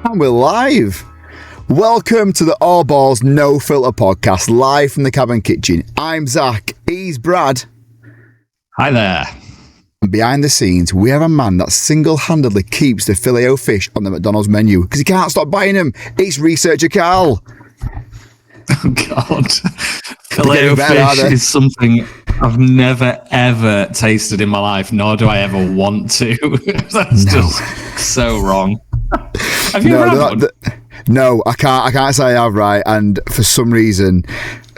And we're live. Welcome to the All Balls No Filter podcast, live from the cabin kitchen. I'm Zach. He's Brad. Hi there. And behind the scenes, we have a man that single-handedly keeps the filet-o-fish on the McDonald's menu because he can't stop buying them. It's researcher Carl. Oh, God. Filet-o-fish is something I've never, ever tasted in my life, nor do I ever want to. That's just so wrong. Have you ever had one? No, I can't say I have, right? And for some reason,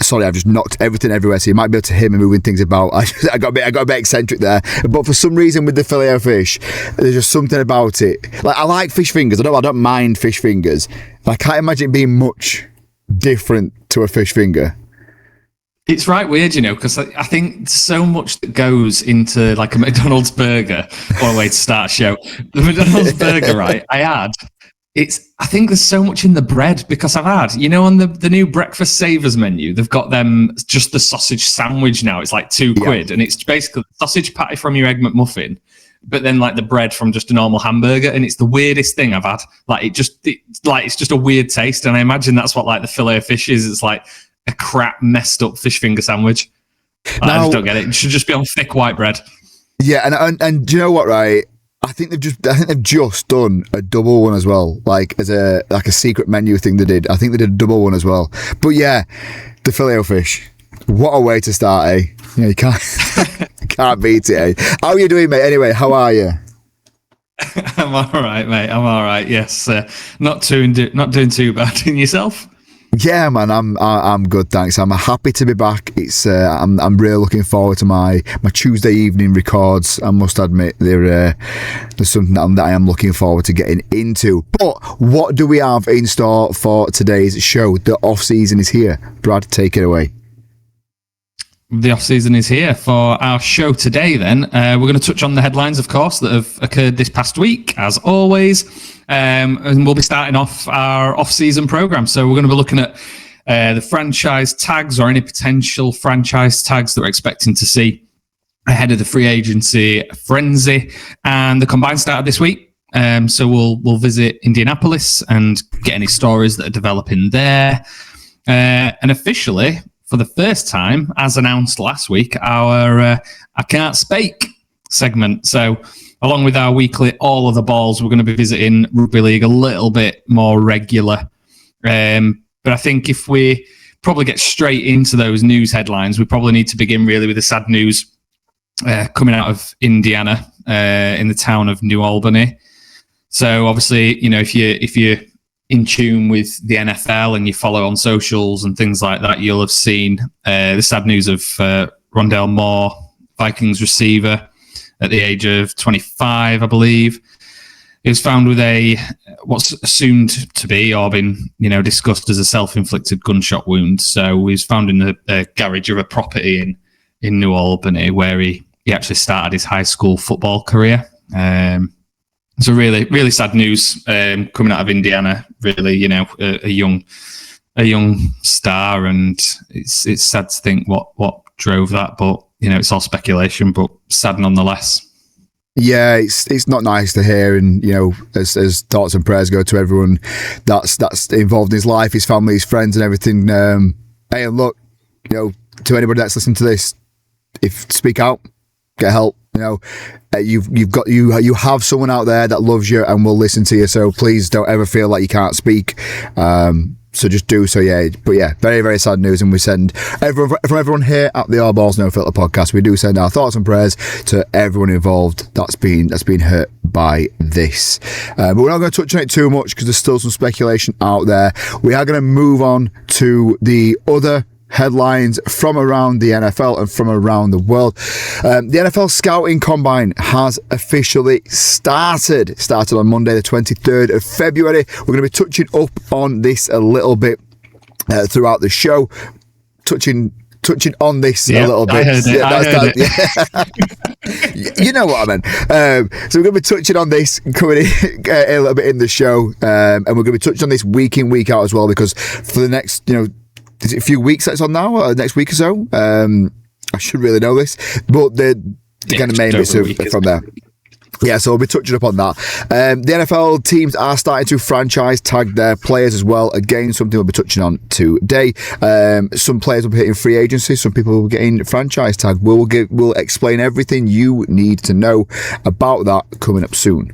sorry, I've just knocked everything everywhere, so you might be able to hear me moving things about. I got a bit eccentric there. But for some reason with the filet-o-fish, there's just something about it. Like, I like fish fingers. I don't mind fish fingers. But I can't imagine it being much different to a fish finger. It's right weird, you know, because I think so much that goes into like a McDonald's burger. What a way to start a show. The McDonald's burger, right? I think there's so much in the bread because I've had, you know, on the new breakfast savers menu, they've got them just the sausage sandwich now. It's like £2, and it's basically sausage patty from your Egg McMuffin, but then like the bread from just a normal hamburger, and it's the weirdest thing I've had. Like it's just a weird taste, and I imagine that's what like the filet of fish is. It's like a crap messed up fish finger sandwich. I just don't get it. It should just be on thick white bread. Yeah, and do you know what, right? I think they've just done a double one as well, like as a secret menu thing they did. I think they did a double one as well. But yeah, the filet-o-fish. What a way to start, eh? Yeah, you can't beat it, eh? How are you doing, mate? Anyway, how are you? I'm all right, mate. I'm all right. Yes, not doing too bad. And yourself? Yeah, man, I'm good, thanks. I'm happy to be back. It's I'm really looking forward to my Tuesday evening records. I must admit, there's something that I am looking forward to getting into. But what do we have in store for today's show? The off season is here. Brad, take it away. The off-season is here for our show today then. We're going to touch on the headlines, of course, that have occurred this past week, as always. And we'll be starting off our off-season programme. So we're going to be looking at the franchise tags or any potential franchise tags that we're expecting to see ahead of the free agency frenzy. And the combine started this week. So we'll visit Indianapolis and get any stories that are developing there. And officially, for the first time, as announced last week, our I Can't Speyk segment. So along with our weekly All of the Balls, we're going to be visiting Rugby League a little bit more regular. But I think if we probably get straight into those news headlines, we probably need to begin really with the sad news coming out of Indiana in the town of New Albany. So obviously, you know, if you're in tune with the NFL and you follow on socials and things like that, you'll have seen the sad news of Rondale Moore, Vikings receiver, at the age of 25, I believe. He was found with what's assumed to be or been, you know, discussed as a self-inflicted gunshot wound. So he was found in the garage of a property in New Albany, where he actually started his high school football career. So really, really sad news coming out of Indiana. Really, you know, a young star, and it's sad to think what drove that. But you know, it's all speculation, but sad nonetheless. Yeah, it's not nice to hear, and you know, as thoughts and prayers go to everyone that's involved in his life, his family, his friends, and everything. Hey, and look, you know, to anybody that's listening to this, speak out, get help. You know, you have someone out there that loves you and will listen to you. So please don't ever feel like you can't speak. So just do so. Yeah, but yeah, very, very sad news. And we send from everyone here at the All Balls No Filter podcast, we do send our thoughts and prayers to everyone involved that's been hurt by this. But we're not going to touch on it too much because there's still some speculation out there. We are going to move on to the other headlines from around the NFL and from around the world. The NFL Scouting Combine has officially started. It started on Monday, the 23rd of February. We're going to be touching up on this a little bit throughout the show. Touching on this a little bit. I heard it. Yeah. You know what I meant. So we're going to be touching on this coming in a little bit in the show. And we're going to be touching on this week in, week out as well, because for the next, you know, is it a few weeks that's on now, or next week or so? I should really know this, but they're kind of main bits from there. Yeah, so we'll be touching up on that. The NFL teams are starting to franchise tag their players as well. Again, something we'll be touching on today. Some players will be hitting free agency. Some people will be getting franchise tag. We'll explain everything you need to know about that coming up soon.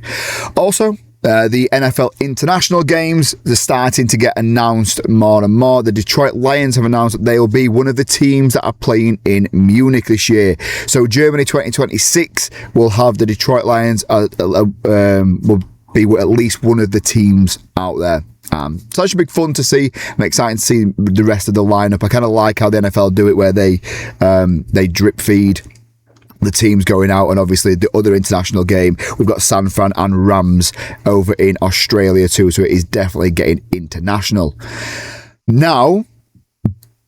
Also, the NFL international games are starting to get announced more and more. The Detroit Lions have announced that they will be one of the teams that are playing in Munich this year. So Germany 2026 will have the Detroit Lions will be at least one of the teams out there. So that should be fun to see. I'm excited to see the rest of the lineup. I kind of like how the NFL do it, where they drip feed the teams going out, and obviously the other international game, we've got San Fran and Rams over in Australia too, so it is definitely getting international. Now,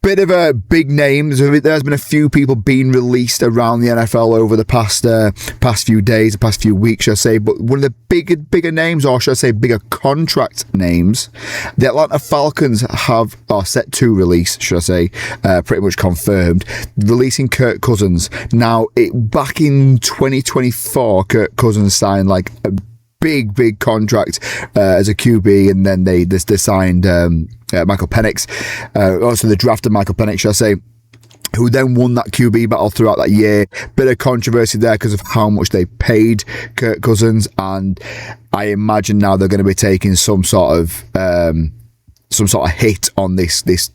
bit of a big name. There's been a few people being released around the NFL over the past few days, the past few weeks, should I say. But one of the bigger names, or should I say bigger contract names, the Atlanta Falcons have are set to release, should I say, pretty much confirmed, releasing Kirk Cousins. Now, back in 2024, Kirk Cousins signed like a big contract as a QB, and then they signed Michael Penix. Also, they drafted Michael Penix, should I say, who then won that QB battle throughout that year. Bit of controversy there because of how much they paid Kirk Cousins, and I imagine now they're going to be taking some sort of hit on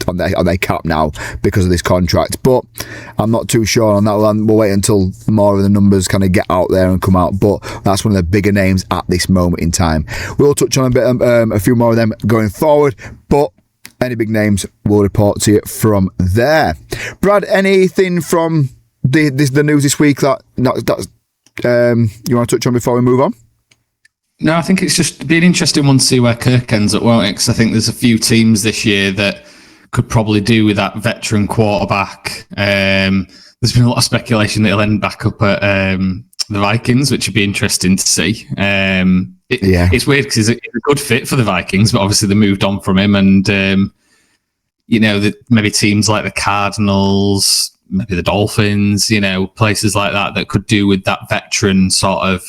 on their cap now because of this contract. But I'm not too sure on that one. We'll wait until more of the numbers kind of get out there and come out. But that's one of the bigger names at this moment in time. We'll touch on a few more of them going forward, but any big names we'll report to you from there. Brad, anything from the news this week that you want to touch on before we move on? No, I think it's just be an interesting one to see where Kirk ends up, won't it? Because I think there's a few teams this year that could probably do with that veteran quarterback. There's been a lot of speculation that he'll end back up at the Vikings, which would be interesting to see. It's weird because he's a good fit for the Vikings, but obviously they moved on from him, and maybe teams like the Cardinals, maybe the Dolphins, places like that could do with that veteran sort of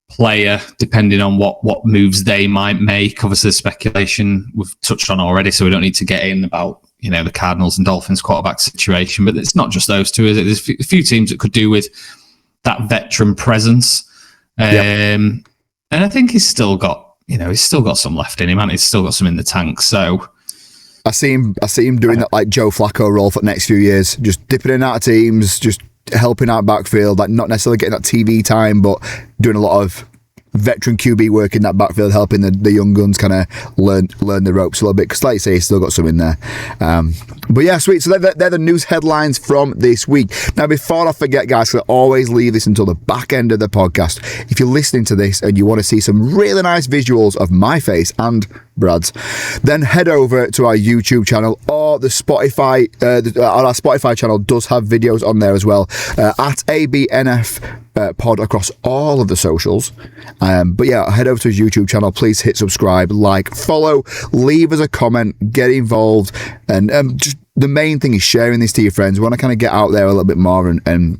player, depending on what moves they might make. Obviously, the speculation we've touched on already, so we don't need to get in about the Cardinals and Dolphins quarterback situation. But it's not just those two, is it? There's a few teams that could do with that veteran presence. And I think he's still got some left in him, and he's still got some in the tank. So I see him doing that like Joe Flacco role for the next few years, just dipping in and out of teams, just helping out backfield, like not necessarily getting that TV time, but doing a lot of veteran QB work in that backfield, helping the young guns kind of learn the ropes a little bit, because like you say, he's still got some in there. But yeah, sweet. So they're the news headlines from this week. Now, before I forget, guys, I always leave this until the back end of the podcast. If you're listening to this and you want to see some really nice visuals of my face and Brad's, then head over to our YouTube channel or the Spotify. Our Spotify channel does have videos on there as well, at ABNF pod across all of the socials. But yeah, head over to his YouTube channel. Please hit subscribe, like, follow, leave us a comment, get involved, and just the main thing is sharing this to your friends. We want to kind of get out there a little bit more and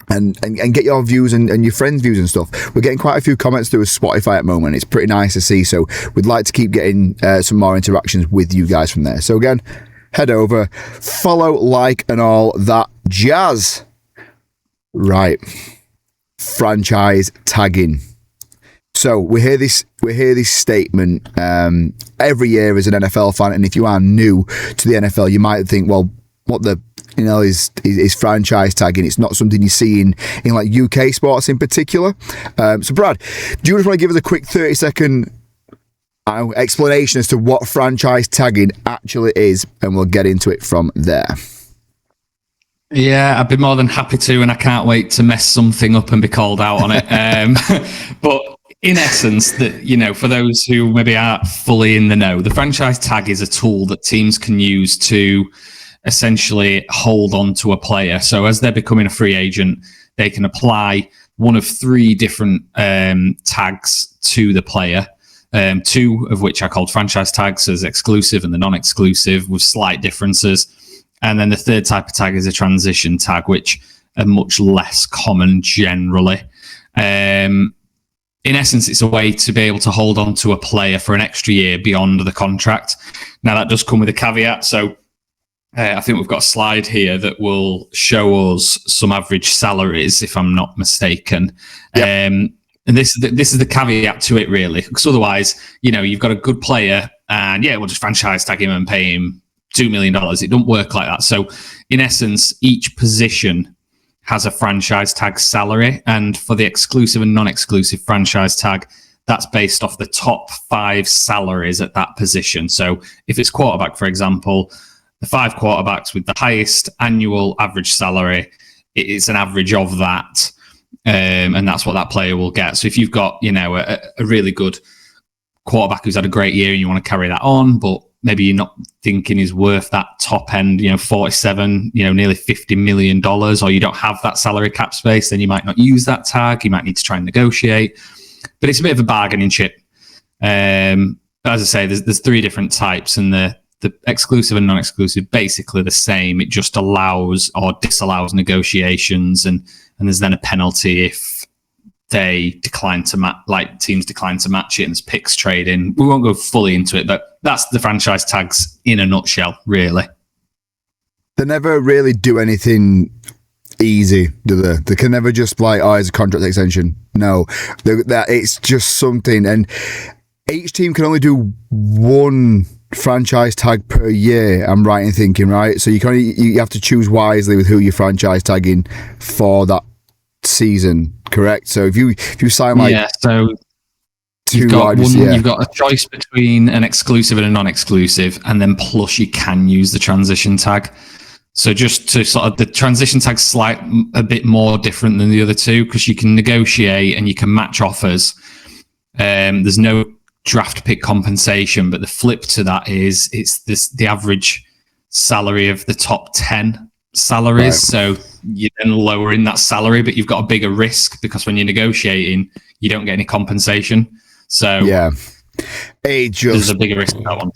get your views and your friends' views and stuff. We're getting quite a few comments through Spotify at the moment. It's pretty nice to see. So we'd like to keep getting some more interactions with you guys from there. So again, head over, follow, like, and all that jazz. Right. Franchise tagging. So we hear this statement every year as an NFL fan, and if you are new to the NFL, you might think, well, what the is franchise tagging? It's not something you see in like UK sports in particular. So Brad, do you just want to give us a quick 30-second explanation as to what franchise tagging actually is, and we'll get into it from there? Yeah, I'd be more than happy to, and I can't wait to mess something up and be called out on it. But in essence, for those who maybe aren't fully in the know, the franchise tag is a tool that teams can use to essentially hold on to a player. So as they're becoming a free agent, they can apply one of three different tags to the player. Two of which are called franchise tags, as exclusive and the non-exclusive, with slight differences. And then the third type of tag is a transition tag, which are much less common generally. in essence, it's a way to be able to hold on to a player for an extra year beyond the contract. Now, that does come with a caveat. So I think we've got a slide here that will show us some average salaries, if I'm not mistaken. Yep. And this is the caveat to it, really, because otherwise, you've got a good player and we'll just franchise tag him and pay him $2 million. It don't work like that. So in essence, each position has a franchise tag salary, and for the exclusive and non-exclusive franchise tag, that's based off the top 5 salaries at that position. So if it's quarterback, for example, the 5 quarterbacks with the highest annual average salary, it's an average of that. And that's what that player will get. So if you've got, a really good quarterback who's had a great year and you want to carry that on, but maybe you're not thinking is worth that top end, 47, nearly $50 million, or you don't have that salary cap space, then you might not use that tag. You might need to try and negotiate. But it's a bit of a bargaining chip. As I say, there's 3 different types, and the exclusive and non-exclusive basically the same. It just allows or disallows negotiations, and there's then a penalty if they decline to teams decline to match it, and there's picks trading. We won't go fully into it, but that's the franchise tags in a nutshell, really. They never really do anything easy, do they? They can never just it's a contract extension. No, it's just something, and each team can only do one franchise tag per year. I'm right in thinking, right? So you have to choose wisely with who you're franchise tagging for that season, correct? So if you sign so you've got you've got a choice between an exclusive and a non-exclusive, and then plus you can use the transition tag. So just to sort of, the transition tag's a bit more different than the other two, because you can negotiate and you can match offers. There's no draft pick compensation, but the flip to that is the average salary of the top 10 salaries. Right. So you're then lowering that salary, but you've got a bigger risk, because when you're negotiating, you don't get any compensation. So there's a bigger risk in that one.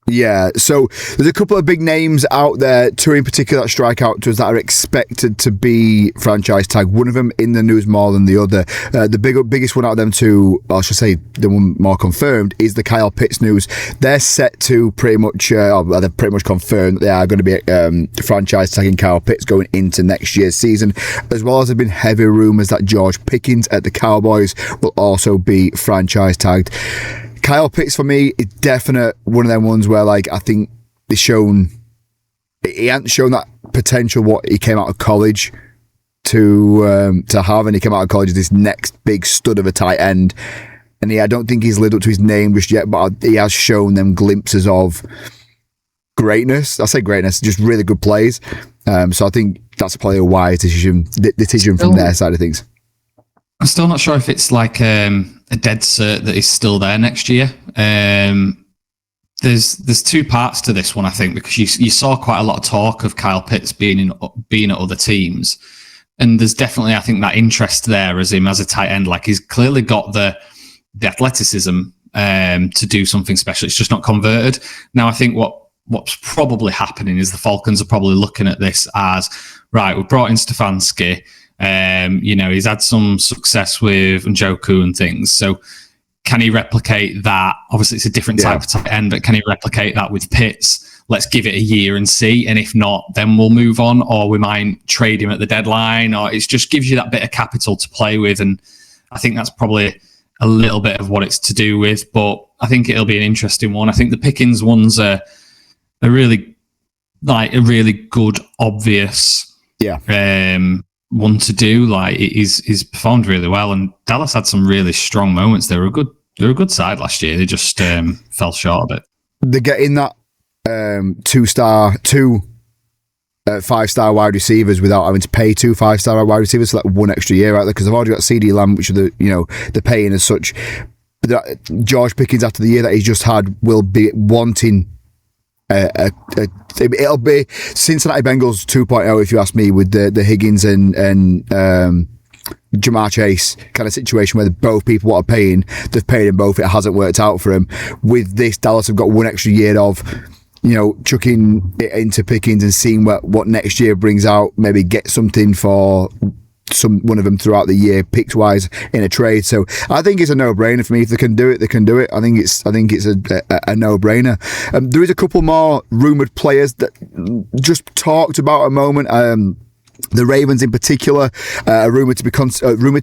Yeah, so there's a couple of big names out there, 2 in particular that strike out to us that are expected to be franchise tag. One of them in the news more than the other. The biggest one out of them 2, I should say the one more confirmed, is the Kyle Pitts news. They're set to pretty much, they're pretty much confirmed that they are going to be franchise tagging Kyle Pitts going into next year's season, as well as there have been heavy rumours that George Pickens at the Cowboys will also be franchise tagged. Kyle Pitts, for me, is definite one of them ones where, I think he hadn't shown that potential what he came out of college to have, and he came out of college as this next big stud of a tight end. And I don't think he's lived up to his name just yet, but he has shown them glimpses of greatness. I say greatness, just really good plays. So I think that's probably a wise decision from their side of things. I'm still not sure if it's a dead cert that is still there next year. There's 2 parts to this one, I think, because you saw quite a lot of talk of Kyle Pitts being at other teams, and there's definitely, I think, that interest there as him as a tight end. He's clearly got the athleticism to do something special. It's just not converted. Now, I think what's probably happening is the Falcons are probably looking at this as, right, we've brought in Stefanski. He's had some success with Njoku and things. So can he replicate that? Obviously, it's a different type of tight end, but can he replicate that with Pitts? Let's give it a year and see. And if not, then we'll move on, or we might trade him at the deadline, or it just gives you that bit of capital to play with. And I think that's probably a little bit of what it's to do with, but I think it'll be an interesting one. I think the Pickens one's a really good, obvious one to do. He's performed really well, and Dallas had some really strong moments. They were a good side last year. They just fell short of it. They're getting that 5-star wide receivers without having to pay 2 5-star wide receivers, so that 1 extra year out there, because they've already got CD Lamb, which are the paying as such. George Pickens, after the year that he's just had, will be wanting it'll be Cincinnati Bengals 2.0, if you ask me, with the Higgins and Jamar Chase kind of situation where both people what are paying, they've paid him both. It hasn't worked out for him. With this, Dallas have got 1 extra year of chucking it into Pickens and seeing what next year brings out. Maybe get something for one of them throughout the year, picked wise in a trade. So I think it's a no-brainer for me. If they can do it, they can do it. I think it's a no-brainer. There is a couple more rumoured players that just talked about a moment. The Ravens in particular are rumoured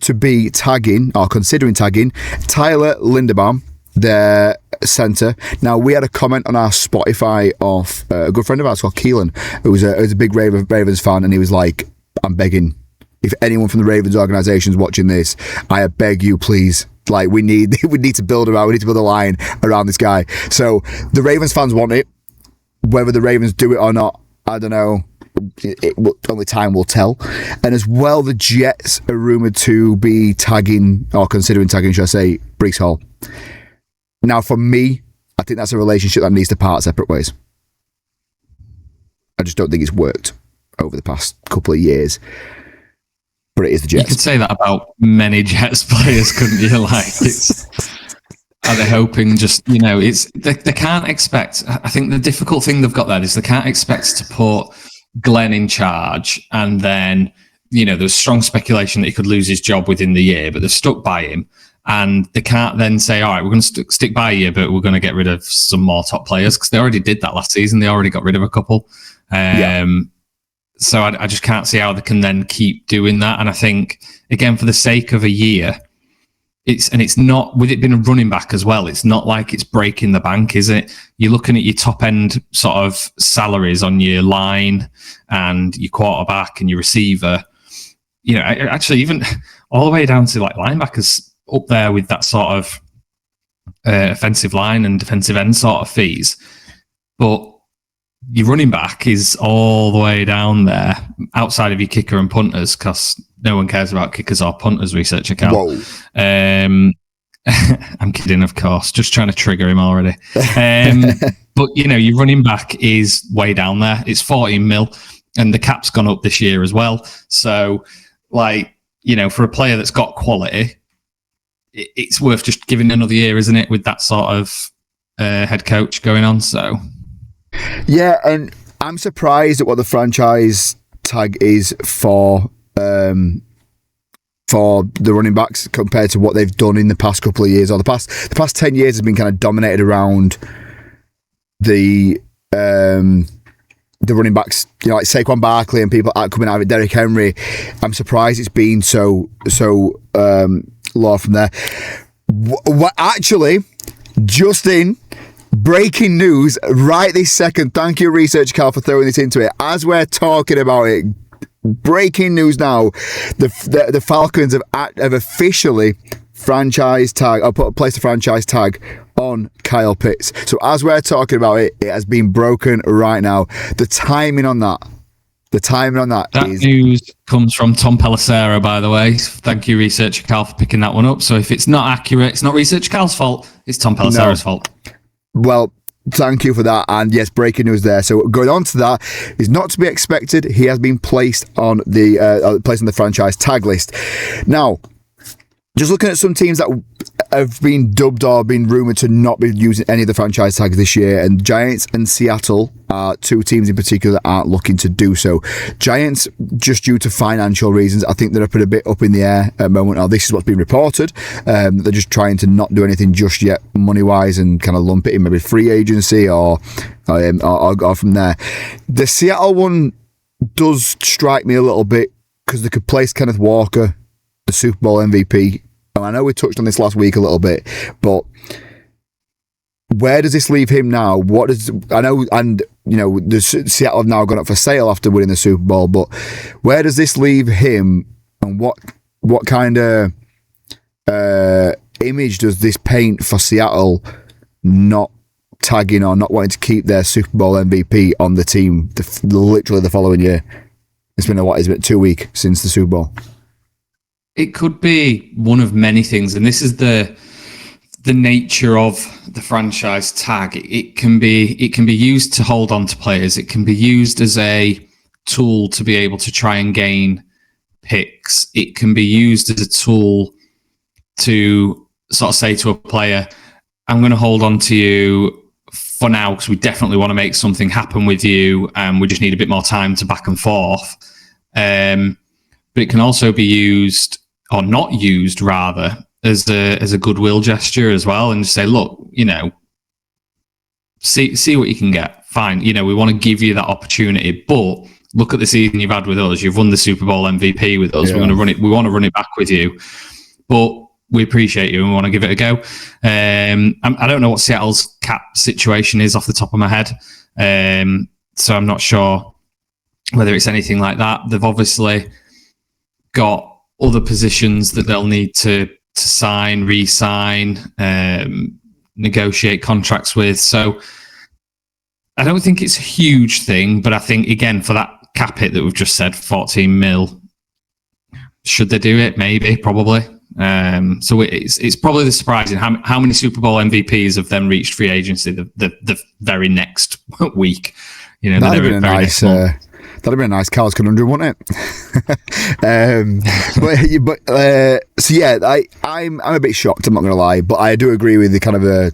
to be tagging or considering tagging Tyler Linderbaum, their centre. Now, we had a comment on our Spotify of a good friend of ours called Keelan, who was a big Ravens fan, and he was like, I'm begging, if anyone from the Ravens organisation is watching this, I beg you, please. Like, we need to build a line around this guy. So the Ravens fans want it. Whether the Ravens do it or not, I don't know. Only time will tell. And as well, the Jets are rumoured to be tagging, or considering tagging, should I say, Breece Hall. Now, for me, I think that's a relationship that needs to part separate ways. I just don't think it's worked over the past couple of years. But it is the Jets. You could say that about many Jets players, couldn't you? Like, are they hoping just, they can't expect, I think the difficult thing they've got there is they can't expect to put Glenn in charge and then, there's strong speculation that he could lose his job within the year, but they're stuck by him. And they can't then say, all right, we're going to stick by you, but we're going to get rid of some more top players, because they already did that last season. They already got rid of a couple. So I just can't see how they can then keep doing that. And I think, again, for the sake of a year, it's not, with it being a running back as well, it's not like it's breaking the bank, is it? You're looking at your top end sort of salaries on your line and your quarterback and your receiver. Actually, even all the way down to like linebackers up there with that sort of offensive line and defensive end sort of fees. But your running back is all the way down there outside of your kicker and punters, because no one cares about kickers or punters, researcher Cal. I'm kidding, of course, just trying to trigger him already. But your running back is way down there. It's 14 mil, and the cap's gone up this year as well. So, for a player that's got quality, it's worth just giving another year, isn't it, with that sort of head coach going on. So yeah, and I'm surprised at what the franchise tag is for the running backs compared to what they've done in the past couple of years, or the past 10 years has been kind of dominated around the running backs, like Saquon Barkley and people coming out of it, Derrick Henry. I'm surprised it's been so low from there. Actually, Justin, breaking news right this second. Thank you, Research Cal, for throwing this into it. As we're talking about it, breaking news now, the Falcons have officially placed a franchise tag on Kyle Pitts. So as we're talking about it, it has been broken right now. The timing on that news comes from Tom Pelissero, by the way. Thank you, Researcher Cal, for picking that one up. So if it's not accurate, it's not Researcher Cal's fault, it's Tom Pelissero's fault. Well, thank you for that. And yes, breaking news there. So going on to that, is not to be expected. He has been placed on the franchise tag list. Now, just looking at some teams that have been dubbed or been rumoured to not be using any of the franchise tags this year, and Giants and Seattle are two teams in particular that aren't looking to do so. Giants, just due to financial reasons, I think they're a bit up in the air at the moment. Now, this is what's been reported. They're just trying to not do anything just yet, money-wise, and kind of lump it in maybe free agency or from there. The Seattle one does strike me a little bit, because they could place Kenneth Walker, the Super Bowl MVP. And I know we touched on this last week a little bit, but where does this leave him now? The Seattle have now gone up for sale after winning the Super Bowl, but where does this leave him, and what kind of image does this paint for Seattle not tagging or not wanting to keep their Super Bowl MVP on the team literally the following year? It's been 2 weeks since the Super Bowl. It could be one of many things, and this is the nature of the franchise tag. It can be used to hold on to players. It can be used as a tool to be able to try and gain picks. It can be used as a tool to sort of say to a player, I'm going to hold on to you for now because we definitely want to make something happen with you, and we just need a bit more time to back and forth. but it can also be used, or not used rather, as a goodwill gesture as well, and just say, look, see what you can get. Fine, we want to give you that opportunity, but look at the season you've had with us. You've won the Super Bowl MVP with us. Yeah. We're going to run it. We want to run it back with you, but we appreciate you and we want to give it a go. I don't know what Seattle's cap situation is off the top of my head, so I'm not sure whether it's anything like that. They've obviously got other positions that they'll need to sign, re-sign, negotiate contracts with. So I don't think it's a huge thing, but I think, again, for that cap hit that we've just said, 14 mil, should they do it? Maybe, probably. So it's probably surprising how many Super Bowl MVPs have then reached free agency the very next week. That'd have been a nice. That'd have been a nice Carl's conundrum, wouldn't it? So yeah, I'm a bit shocked. I'm not going to lie, but I do agree with the kind of a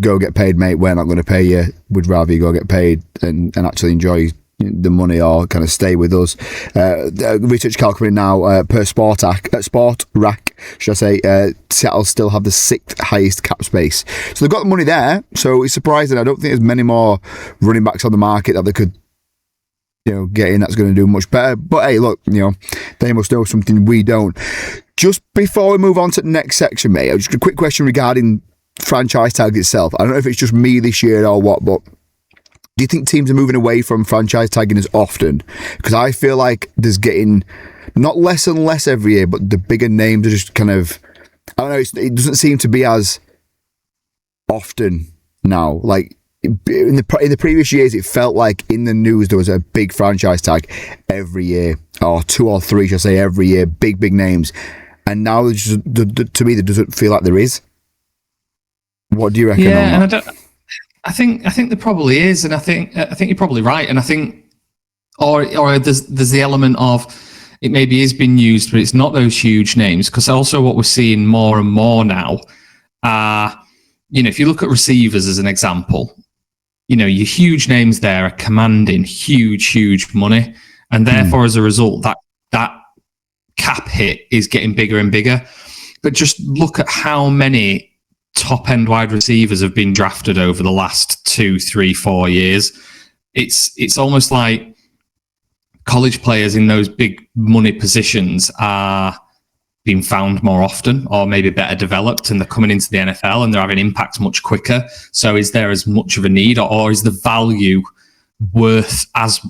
go get paid, mate. We're not going to pay you. Would rather you go get paid and actually enjoy the money or kind of stay with us. Research calculating now per Sport Rack, should I say, Seattle still have the 6th highest cap space. So they've got the money there. So it's surprising. I don't think there's many more running backs on the market that they could get in that's going to do much better. But hey, look, they must know something we don't. Just before we move on to the next section, mate, just a quick question regarding franchise tag itself. I don't know if it's just me this year or what, but do you think teams are moving away from franchise tagging as often? Because I feel like there's getting not less and less every year, but the bigger names are just kind of, I don't know, it doesn't seem to be as often now. Like in the previous years, it felt like in the news there was a big franchise tag every year, or 2 or 3, should I say, every year, big names. And now, just, to me, there doesn't feel like there is. What do you reckon? Yeah, and I think there probably is, and I think you're probably right, and I think, or there's the element of it maybe is being used, but it's not those huge names, because also what we're seeing more and more now are, if you look at receivers as an example, your huge names there are commanding huge money, and therefore as a result that cap hit is getting bigger and bigger. But just look at how many top-end wide receivers have been drafted over the last 2, 3, 4 years. It's almost like college players in those big money positions are being found more often, or maybe better developed, and they're coming into the NFL and they're having impact much quicker. So is there as much of a need, or is the value worth as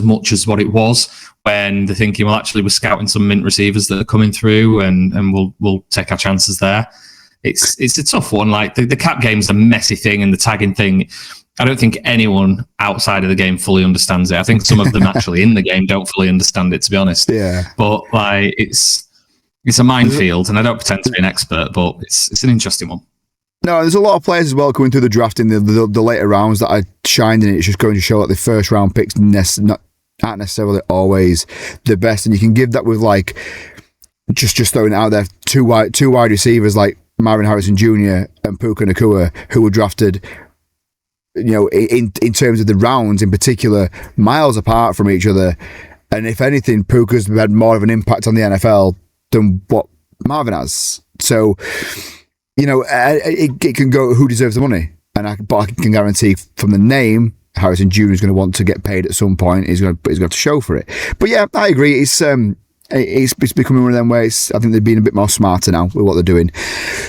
much as what it was when they're thinking, well, actually we're scouting some mint receivers that are coming through and we'll take our chances there. It's a tough one. Like the cap game's a messy thing, and the tagging thing, I don't think anyone outside of the game fully understands it. I think some of them actually in the game don't fully understand it, to be honest. Yeah. But like it's a minefield, and I don't pretend to be an expert, but it's an interesting one. No, there's a lot of players as well coming through the draft in the later rounds that are shined in it. It's just going to show that the first round picks aren't necessarily always the best, and you can give that with like just throwing it out there, two wide receivers like Marvin Harrison Jr. and Puka Nacua, who were drafted, in terms of the rounds in particular, miles apart from each other. And if anything, Puka's had more of an impact on the NFL than what Marvin has. So, it can go who deserves the money. But I can guarantee from the name, Harrison Jr. is going to want to get paid at some point. He's going to show for it. But yeah, I agree. It's becoming one of them where I think they're being a bit more smarter now with what they're doing.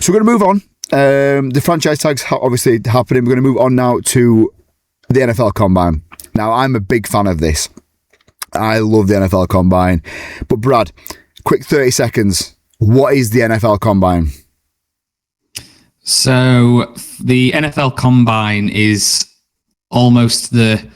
So we're going to move on. The franchise tags obviously happening. We're going to move on now to the NFL Combine. Now, I'm a big fan of this. I love the NFL Combine. But Brad, quick 30 seconds. What is the NFL Combine? So the NFL Combine is almost the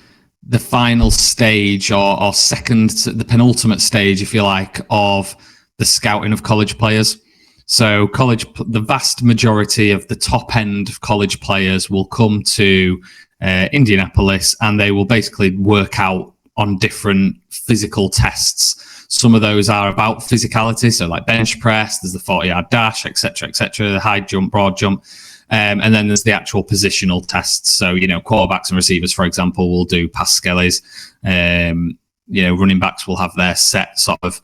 final stage or second, the penultimate stage, if you like, of the scouting of college players. So the vast majority of the top end of college players will come to Indianapolis, and they will basically work out on different physical tests. Some of those are about physicality, so like bench press, there's the 40-yard dash, etc., the high jump, broad jump. And then there's the actual positional tests. So, quarterbacks and receivers, for example, will do pass skellies. running backs will have their set sort of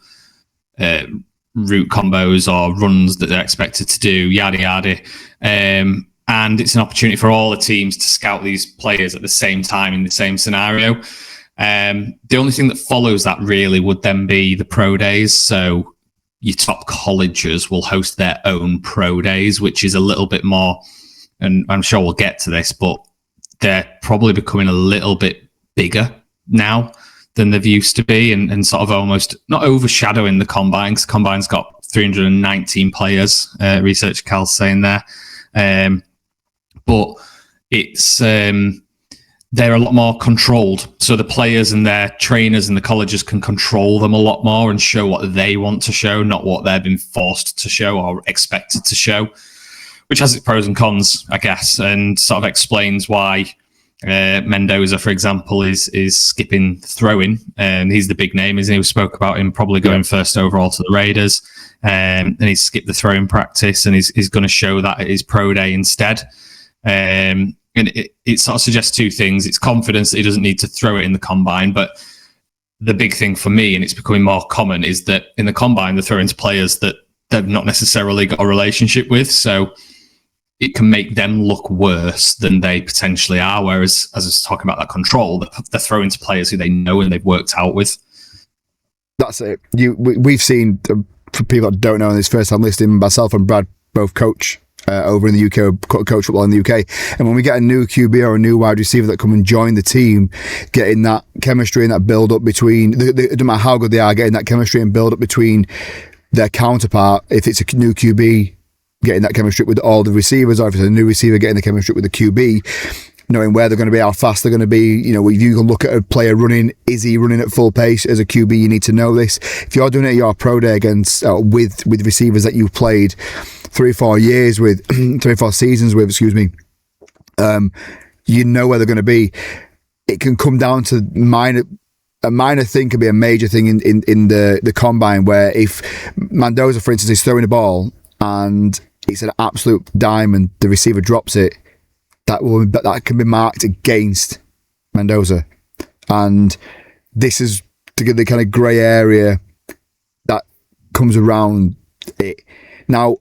route combos or runs that they're expected to do, yada yada. And it's an opportunity for all the teams to scout these players at the same time in the same scenario. The only thing that follows that really would then be the pro days. So your top colleges will host their own pro days, which is a little bit more, and I'm sure we'll get to this, but they're probably becoming a little bit bigger now than they've used to be, and sort of almost not overshadowing the combines. Combine's got 319 players, researcher Cal's saying there. But it's they're a lot more controlled. So the players and their trainers and the colleges can control them a lot more and show what they want to show, not what they've been forced to show or expected to show, which has its pros and cons, I guess, and sort of explains why Mendoza, for example, is skipping throwing. He's the big name, isn't he? We spoke about him probably going first overall to the Raiders. And he's skipped the throwing practice, and he's going to show that at his pro day instead. And it sort of suggests two things. It's confidence that he doesn't need to throw it in the combine, but the big thing for me, and it's becoming more common, is that in the combine they're throwing to players that they've not necessarily got a relationship with, so it can make them look worse than they potentially are. Whereas, as I was talking about that control, they're throwing to players who they know and they've worked out with. That's it. We've seen, for people that don't know, in this first-time listing, myself and Brad both coach over in the UK, coach football in the UK. And when we get a new QB or a new wide receiver that come and join the team, getting that chemistry and that build-up between, it doesn't matter how good they are, getting that chemistry and build-up between their counterpart, if it's a new QB, getting that chemistry with all the receivers, or if it's a new receiver, getting the chemistry with the QB, knowing where they're going to be, how fast they're going to be. If you can look at a player running, is he running at full pace? As a QB, you need to know this. If you're doing it at your pro day against with receivers that you've played 3 or 4 years with, 3 or 4 seasons with, you know where they're going to be. It can come down to a minor thing can be a major thing in the combine, where if Mendoza, for instance, is throwing a ball and it's an absolute diamond, the receiver drops it, that can be marked against Mendoza. And this is the kind of grey area that comes around it. Now,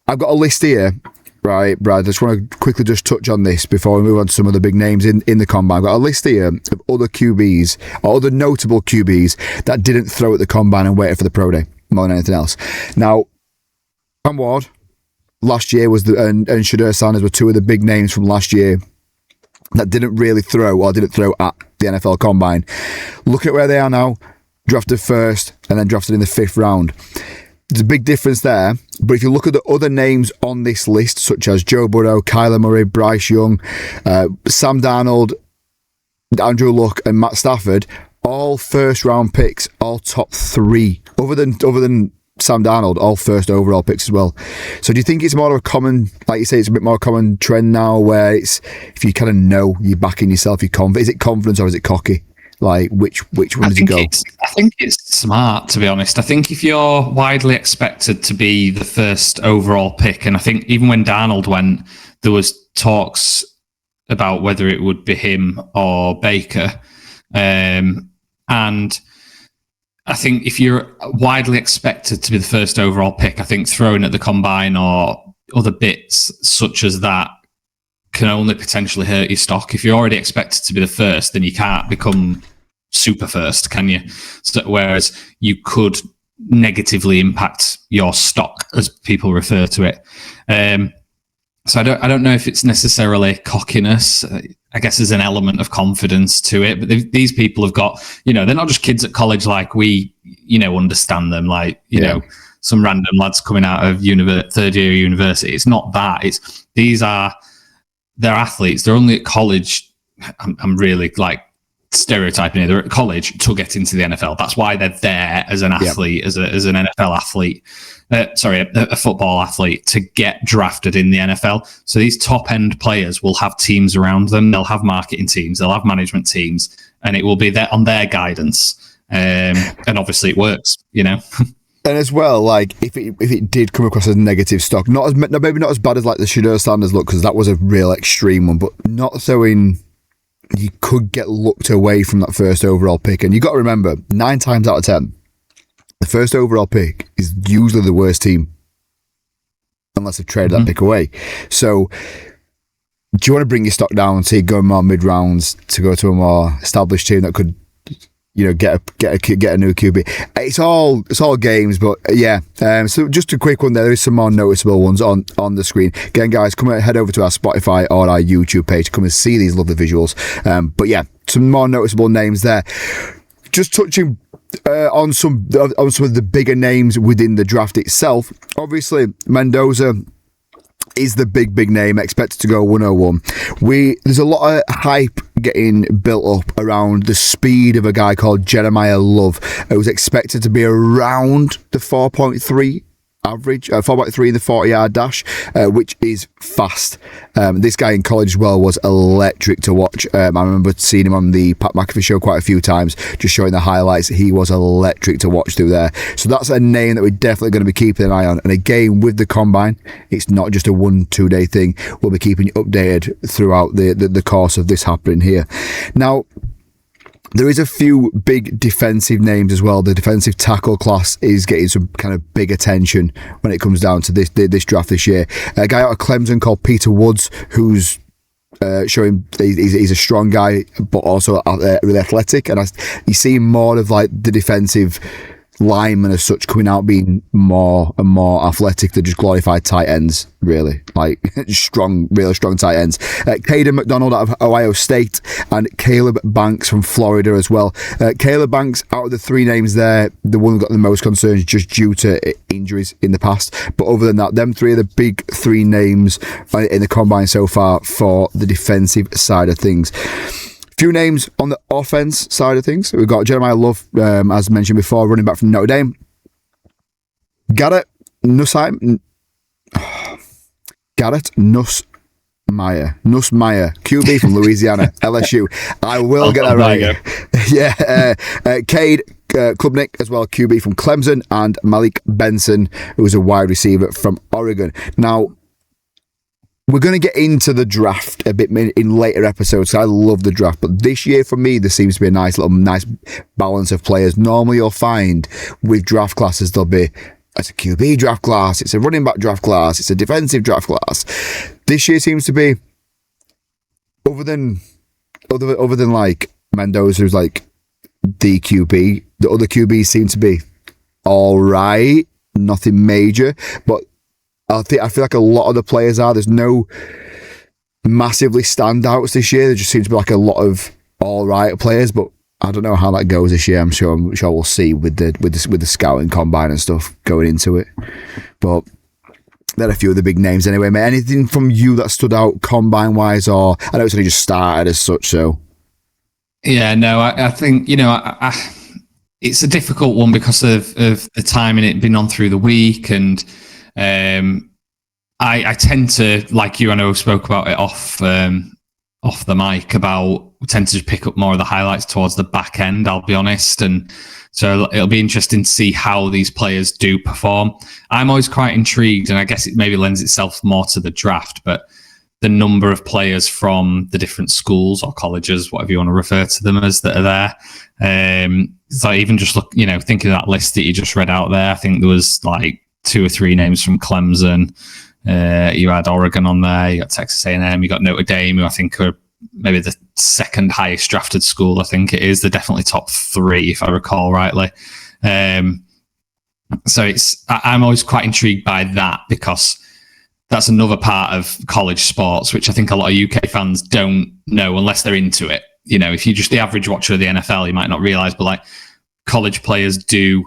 I've got a list here, right, Brad? I just want to quickly just touch on this before we move on to some of the big names in the combine. I've got a list here of other QBs, or other notable QBs that didn't throw at the combine and waited for the pro day more than anything else. Now, Cam Ward last year and Shadur Sanders were two of the big names from last year that didn't really throw, or didn't throw at the NFL combine. Look at where they are now, drafted first and then drafted in the 5th round. There's a big difference there, but if you look at the other names on this list, such as Joe Burrow, Kyler Murray, Bryce Young, Sam Darnold, Andrew Luck and Matt Stafford, all first round picks, all top 3, other than Sam Darnold, all first overall picks as well. So do you think it's more of a common, like you say, it's a bit more common trend now, where it's, if you kind of know you're backing yourself, you're confident? Is it confidence or is it cocky? Like, which one does it go? I think it's smart, to be honest. I think if you're widely expected to be the first overall pick, and I think even when Darnold went, there was talks about whether it would be him or Baker. And I think if you're widely expected to be the first overall pick, I think throwing at the combine or other bits such as that can only potentially hurt your stock. If you're already expected to be the first, then you can't become super first, can you? So, whereas you could negatively impact your stock, as people refer to it. So I don't know if it's necessarily cockiness. I guess there's an element of confidence to it, but these people have got, they're not just kids at college like we, understand them, like, some random lads coming out of third year university. It's not that. They're athletes. They're only at college. I'm really like stereotyping here. They're at college to get into the NFL. That's why they're there as an athlete, as an NFL athlete. A football athlete, to get drafted in the NFL. So these top end players will have teams around them. They'll have marketing teams. They'll have management teams, and it will be there on their guidance. And obviously, it works. And as well, like if it did come across as negative stock, maybe not as bad as like the Shadur Sanders look, because that was a real extreme one, but not throwing you could get looked away from that first overall pick. And you got to remember, 9 times out of 10, the first overall pick is usually the worst team, unless they've traded that pick away. So, do you want to bring your stock down and see going more mid rounds to go to a more established team that could, get a new QB? It's all games, but yeah. So just a quick one there is some more noticeable ones on the screen. Again, guys, head over to our Spotify or our YouTube page to come and see these lovely visuals. But yeah, some more noticeable names there. Just touching on some of the bigger names within the draft itself. Obviously, Mendoza is the big name, expected to go 101. There's a lot of hype getting built up around the speed of a guy called Jeremiah Love, who's expected to be around the 4.3 average, 4.3 in the 40-yard dash, which is fast. This guy in college as well was electric to watch. I remember seeing him on the Pat McAfee show quite a few times, just showing the highlights. He was electric to watch through there. So that's a name that we're definitely going to be keeping an eye on. And again, with the combine, it's not just a 1-2 day thing. We'll be keeping you updated throughout the course of this happening here. Now, there is a few big defensive names as well. The defensive tackle class is getting some kind of big attention when it comes down to this draft this year. A guy out of Clemson called Peter Woods, who's showing he's a strong guy, but also really athletic. And you see more of like the defensive linemen as such coming out being more and more athletic than just glorified tight ends, really. Like really strong tight ends. Caden McDonald out of Ohio State and Caleb Banks from Florida as well. Caleb Banks, out of the 3 names there, the one who got the most concerns just due to injuries in the past. But other than that, them 3 are the big 3 names in the combine so far for the defensive side of things. Few names on the offense side of things. We've got Jeremiah Love, as mentioned before, running back from Notre Dame. Garrett Nussmeier, QB from Louisiana, LSU. I will get that right. Yeah. Cade Klubnik as well, QB from Clemson, and Malik Benson, who was a wide receiver from Oregon. Now, we're going to get into the draft a bit in later episodes. I love the draft, but this year for me, there seems to be a nice balance of players. Normally, you'll find with draft classes, there'll be it's a QB draft class, it's a running back draft class, it's a defensive draft class. This year seems to be other than like Mendoza, who's like the QB. The other QBs seem to be all right, nothing major, but I feel like a lot of the players are. There's no massively standouts this year. There just seems to be like a lot of all right players, but I don't know how that goes this year. I'm sure we'll see with the scouting combine and stuff going into it. But there are a few of the big names anyway. Mate, anything from you that stood out combine wise, or I know it's only just started as such. So yeah, no, I think it's a difficult one because of the timing it being on through the week and. I tend to, like you, I know we spoke about it off the mic, tend to just pick up more of the highlights towards the back end, I'll be honest. And so it'll be interesting to see how these players do perform. I'm always quite intrigued, and I guess it maybe lends itself more to the draft, but the number of players from the different schools or colleges, whatever you want to refer to them as, that are there. So even just thinking of that list that you just read out there, I think there was like 2 or 3 names from Clemson. You had Oregon on there. You got Texas A&M. You got Notre Dame, who I think are maybe the second highest drafted school. I think it is. They're definitely top 3, if I recall rightly. So I'm always quite intrigued by that because that's another part of college sports, which I think a lot of UK fans don't know unless they're into it. If you're just the average watcher of the NFL, you might not realise, but like college players do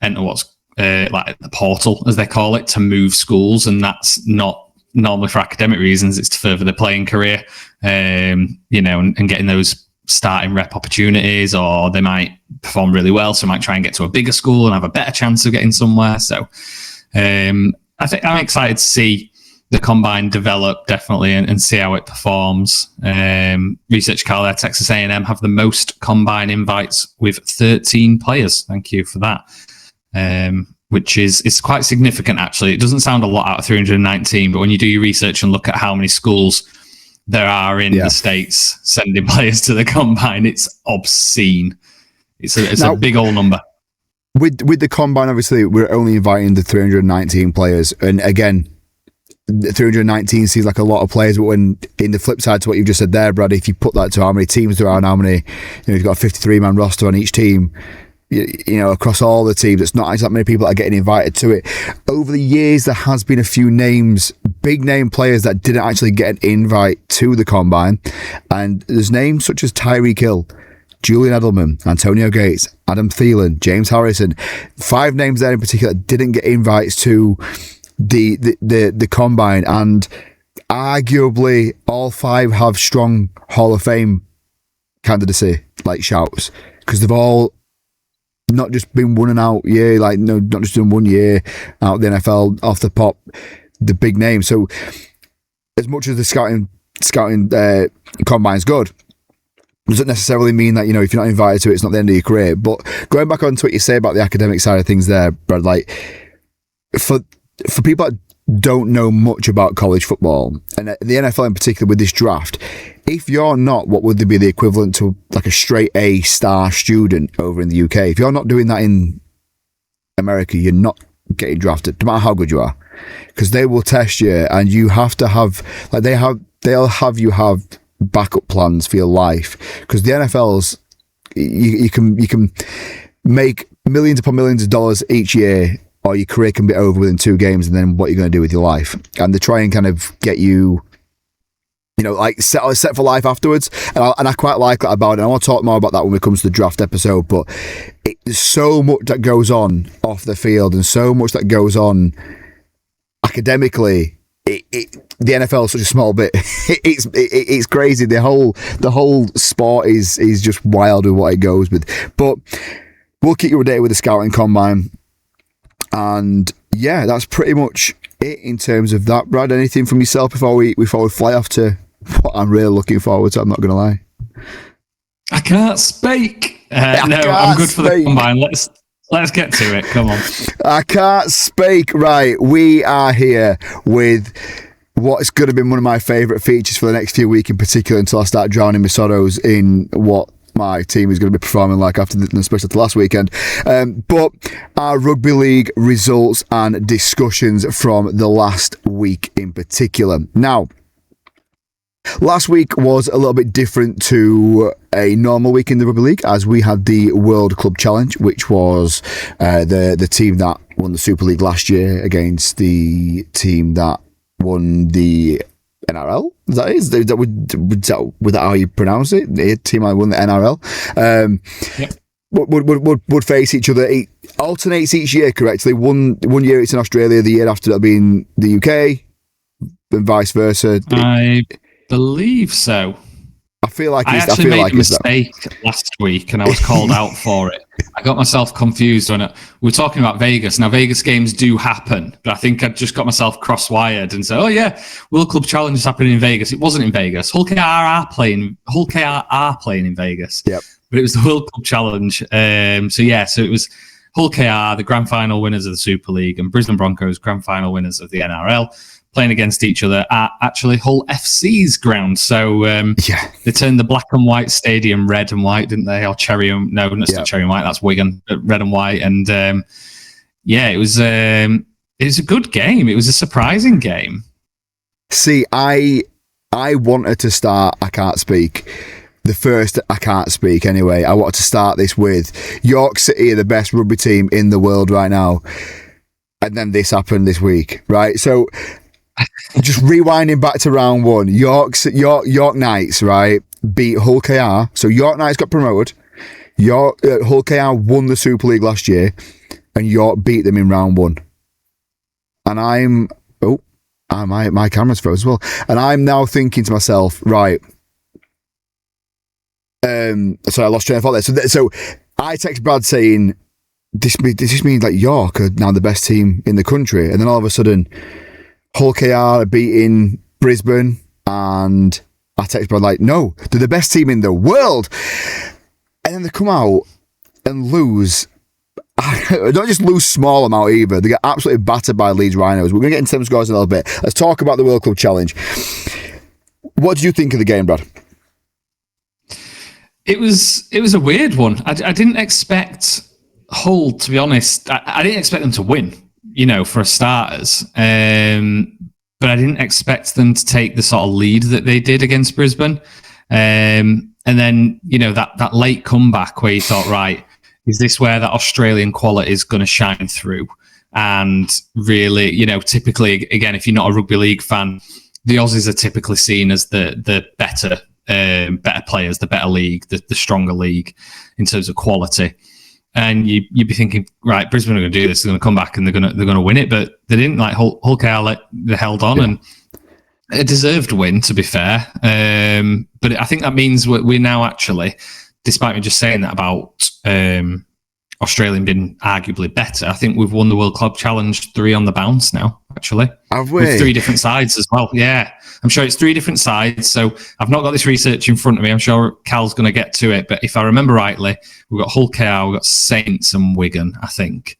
enter what's like the portal, as they call it, to move schools, and that's not normally for academic reasons. It's to further their playing career, and getting those starting rep opportunities, or they might perform really well, so might try and get to a bigger school and have a better chance of getting somewhere. So I think I'm excited to see the combine develop, definitely, and see how it performs. Research Carl there, Texas A&M have the most combine invites with 13 players. Thank you for that. Which is quite significant, actually. It doesn't sound a lot out of 319, but when you do your research and look at how many schools there are in the States sending players to the combine. It's obscene. It's a big old number. With the combine, obviously, we're only inviting the 319 players. And again, 319 seems like a lot of players, but when in the flip side to what you've just said there, Brad, if you put that to how many teams there are and how many, you've got a 53-man roster on each team, across all the teams, it's not actually that many people that are getting invited to it. Over the years, there has been a few names, big name players that didn't actually get an invite to the combine. And there's names such as Tyreek Hill, Julian Edelman, Antonio Gates, Adam Thielen, James Harrison. 5 names there in particular didn't get invites to the combine, and arguably all 5 have strong Hall of Fame candidacy shouts, because they've all not just been won and out year, not just done 1 year out of the NFL off the pop, the big name. So as much as the scouting combine's good, doesn't necessarily mean that, if you're not invited to it, it's not the end of your career. But going back on to what you say about the academic side of things there, Brad, for people that don't know much about college football, and the NFL in particular with this draft, if you're not, what would be the equivalent to a straight A star student over in the UK, if you're not doing that in America, you're not getting drafted, no matter how good you are, because they will test you, and you have to have, they'll have you have backup plans for your life, because the NFL's, you can make millions upon millions of dollars each year, or your career can be over within 2 games, and then what you're going to do with your life. And they try and kind of get you, set for life afterwards. And I quite like that about it. I want to talk more about that when we come to the draft episode, but there's so much that goes on off the field and so much that goes on academically. The NFL is such a small bit. It's crazy. The whole sport is just wild with what it goes with. But we'll keep you updated with the scouting combine. And yeah, that's pretty much it in terms of that. Brad, anything from yourself before we fly off to what I'm really looking forward to? I'm not going to lie. I can't speyk. I'm good for the combine. Let's get to it. Come on. I can't speyk. Right, we are here with what's going to be one of my favourite features for the next few weeks in particular, until I start drowning my sorrows in what my team is going to be performing after especially the last weekend. But our rugby league results and discussions from the last week in particular. Now, last week was a little bit different to a normal week in the rugby league, as we had the World Club Challenge, which was the team that won the Super League last year against the team that won the NRL. Is that how you pronounce it? The team I won the NRL. Would face each other. It alternates each year correctly. One year it's in Australia, the year after it'll be in the UK, and vice versa. I believe so. I feel like I actually made a mistake last week, and I was called out for it. I got myself confused on it. We were talking about Vegas. Now, Vegas games do happen, but I think I just got myself cross-wired and said, "Oh yeah, World Club Challenge is happening in Vegas." It wasn't in Vegas. Hull KR are playing in Vegas. Yep. But it was the World Club Challenge. So it was Hull KR, the grand final winners of the Super League, and Brisbane Broncos, grand final winners of the NRL, playing against each other at actually Hull FC's ground. So they turned the black and white stadium red and white, didn't they? Or cherry and no, that's not cherry and white. That's Wigan, red and white. And it was a good game. It was a surprising game. See, I wanted to start I Can't Speyk. The first I Can't Speyk anyway. I wanted to start this with York City are the best rugby team in the world right now. And then this happened this week, right? So just rewinding back to round 1, York Knights, right, beat Hull KR. So York Knights got promoted. Hull KR won the Super League last year, and York beat them in round 1. And my camera's froze as well. And I'm now thinking to myself, right. Sorry, I lost train of thought there. So I text Brad saying, this means York are now the best team in the country, and then all of a sudden, Hull KR are beating Brisbane, and I text Brad no, they're the best team in the world, and then they come out and lose. Don't just lose small amount either. They get absolutely battered by Leeds Rhinos. We're going to get into some scores in a little bit. Let's talk about the World Club Challenge. What did you think of the game, Brad? It was a weird one. I didn't expect Hull, to be honest. I didn't expect them to win, for starters. But I didn't expect them to take the sort of lead that they did against Brisbane. And then, that late comeback where you thought, right, is this where that Australian quality is going to shine through? And really, typically, again, if you're not a rugby league fan, the Aussies are typically seen as the better players, the better league, the stronger league in terms of quality. And you'd be thinking, right, Brisbane are going to do this. They're going to come back and they're going to win it, but they didn't. Like Hull KR, they held on, and a deserved win, to be fair. But I think that means we're now actually, despite me just saying that about Australian being arguably better, I think we've won the World Club Challenge 3 on the bounce now, actually. Have we? With 3 different sides as well. Yeah. I'm sure it's 3 different sides. So I've not got this research in front of me. I'm sure Cal's going to get to it. But if I remember rightly, we've got Hull KR, we've got Saints and Wigan, I think,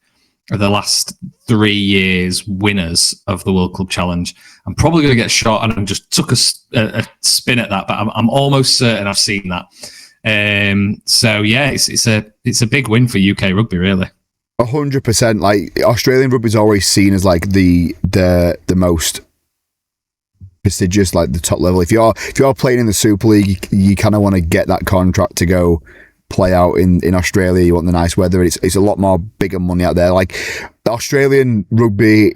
are the last 3 years winners of the World Club Challenge. I'm probably going to get shot, and I just took a spin at that, but I'm almost certain I've seen that. So yeah, it's a big win for UK rugby, really. 100%. Like, Australian rugby is always seen as like the most prestigious, like the top level. If you're playing in the Super League, you kind of want to get that contract to go play out in Australia. You want the nice weather. It's a lot more bigger money out there. Like, the Australian rugby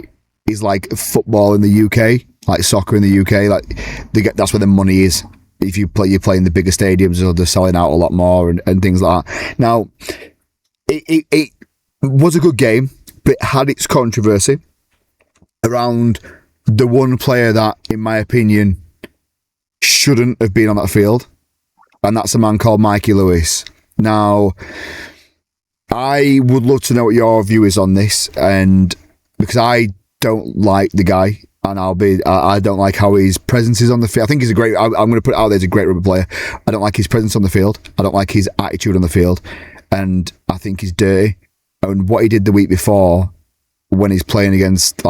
is like football in the UK, like soccer in the UK. Like, that's where the money is. If you play in the bigger stadiums, or they're selling out a lot more and things like that. Now, it was a good game, but it had its controversy around the one player that, in my opinion, shouldn't have been on that field, and that's a man called Mikey Lewis. Now, I would love to know what your view is on this, and because I don't like the guy. And I don't like how his presence is on the field. I think he's a great, I'm going to put it out there, he's a great rugby player. I don't like his presence on the field. I don't like his attitude on the field. And I think he's dirty. And what he did the week before, when he's playing against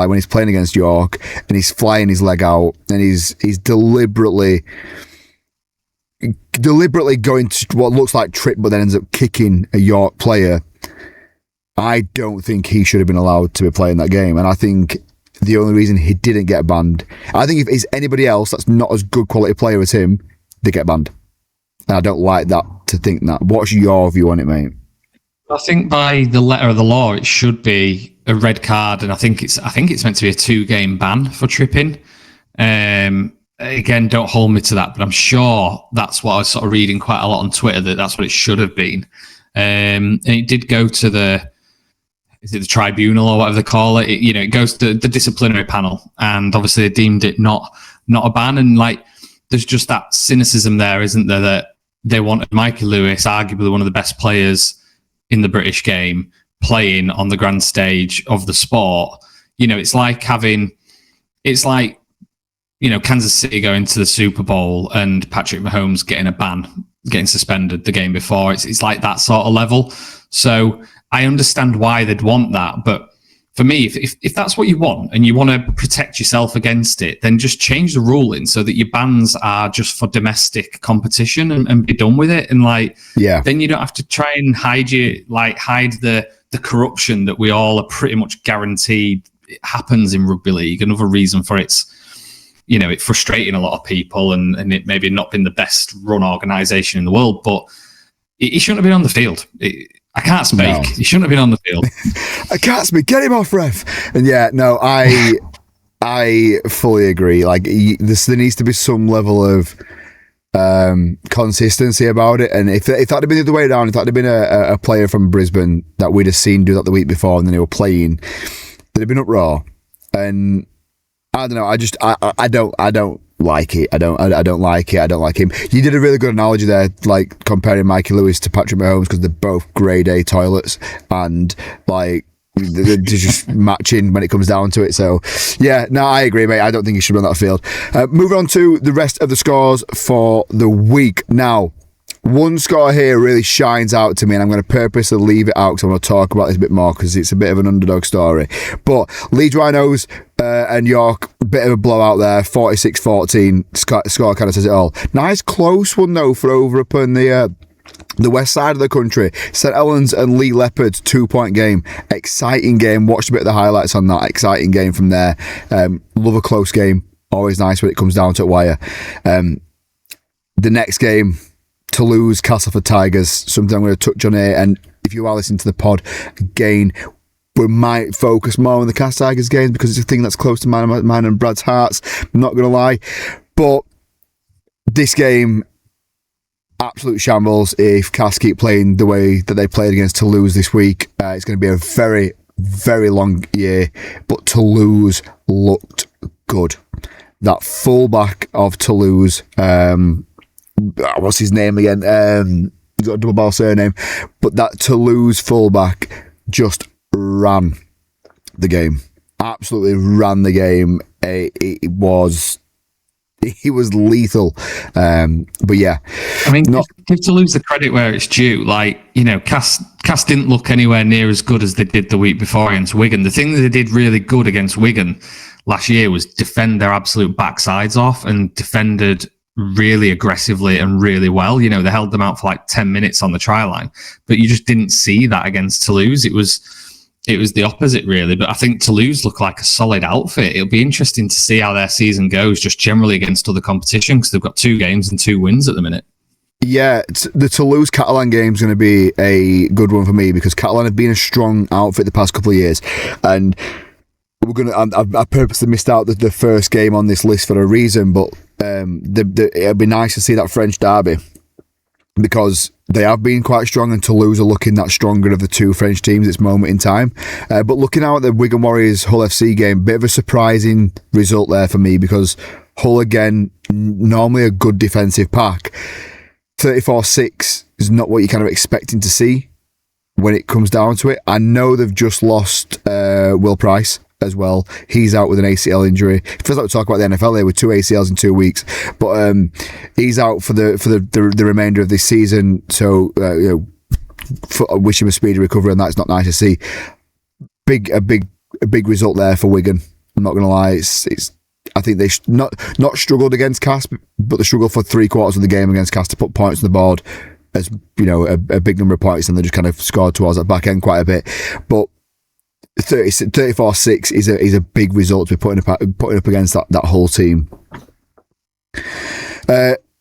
York, and he's flying his leg out, and he's deliberately going to what looks like trip, but then ends up kicking a York player. I don't think he should have been allowed to be playing that game. And I think the only reason he didn't get banned, I think if it's anybody else that's not as good quality player as him, they get banned. And I don't like that, to think that. What's your view on it, mate? I think by the letter of the law, it should be a red card, and I think it's meant to be a 2-game ban for tripping. Again, don't hold me to that, but I'm sure that's what I was sort of reading quite a lot on Twitter, that's what it should have been. And it did go to is it the tribunal or whatever they call it? It goes to the disciplinary panel, and obviously they deemed it not a ban. And like, there's just that cynicism there, isn't there? That they wanted Mikey Lewis, arguably one of the best players in the British game, playing on the grand stage of the sport. It's like Kansas City going to the Super Bowl and Patrick Mahomes getting suspended the game before. It's like that sort of level. So I understand why they'd want that, but for me, if that's what you want and you want to protect yourself against it, then just change the ruling so that your bans are just for domestic competition and be done with it. And then you don't have to try and hide the corruption that we all are pretty much guaranteed happens in rugby league. Another reason for it frustrating a lot of people, and it maybe not been the best run organisation in the world, but it shouldn't have been on the field. I can't speak. No. He shouldn't have been on the field. I can't speak. Get him off, ref. And I fully agree. Like, there needs to be some level of consistency about it. And if that had been the other way around, if that had been a player from Brisbane that we'd have seen do that the week before, and then they were playing, there'd have been uproar. And I don't know. I don't like it. I don't like it. I don't like him. You did a really good analogy there, like comparing Mikey Lewis to Patrick Mahomes, because they're both grade A toilets, and like they're just matching when it comes down to it. So yeah, no, I agree, mate. I don't think he should be on that field. Moving on to the rest of the scores for the week. Now, one score here really shines out to me, and I'm going to purposely leave it out because I want to talk about this a bit more because it's a bit of an underdog story. But Leeds Rhinos and York, a bit of a blowout there, 46-14. Score kind of says it all. Nice close one though for over up on the west side of the country. St Helens and Lee Leopards 2-point game. Exciting game. Watched a bit of the highlights on that. Exciting game from there. Love a close game. Always nice when it comes down to a wire. The next game, Toulouse, Castleford Tigers. Something I'm going to touch on here. And if you are listening to the pod, again, we might focus more on the Cast Tigers games because it's a thing that's close to mine and Brad's hearts. I'm not going to lie. But this game, absolute shambles if Cast keep playing the way that they played against Toulouse this week. It's going to be a very, very long year. But Toulouse looked good. That fullback of Toulouse, what's his name again? He's got a double barrel surname. But that Toulouse fullback just ran the game. Absolutely ran the game. He was lethal. But yeah. I mean, give Toulouse the credit where it's due. Like, you know, Cass didn't look anywhere near as good as they did the week before against Wigan. The thing that they did really good against Wigan last year was defend their absolute backsides off and defended really aggressively and really well. You know, they held them out for like 10 minutes on the try line, but you just didn't see that against Toulouse. It was the opposite, really. But I think Toulouse look like a solid outfit. It'll be interesting to see how their season goes just generally against other competition because they've got 2 games and 2 wins at the minute. Yeah, the Toulouse-Catalan game is going to be a good one for me because Catalan have been a strong outfit the past couple of years. And I purposely missed out the first game on this list for a reason, but it'd be nice to see that French derby because they have been quite strong and Toulouse are looking that stronger of the 2 French teams at this moment in time. But looking out at the Wigan Warriors Hull FC game, bit of a surprising result there for me because Hull, again, normally a good defensive pack. 34-6 is not what you're kind of expecting to see when it comes down to it. I know they've just lost Will Price as well. He's out with an ACL injury. It feels like we talk about the NFL here with 2 ACLs in 2 weeks, but he's out for the remainder of this season. So I wish him a speedy recovery, and that's not nice to see. A big result there for Wigan. I'm not going to lie. It's I think they not struggled against Cast, but they struggled for 3/4 of the game against Cast to put points on the board. As you know, a big number of points, and they just kind of scored towards that back end quite a bit. But 34-6 is a big result to be putting up against that whole team.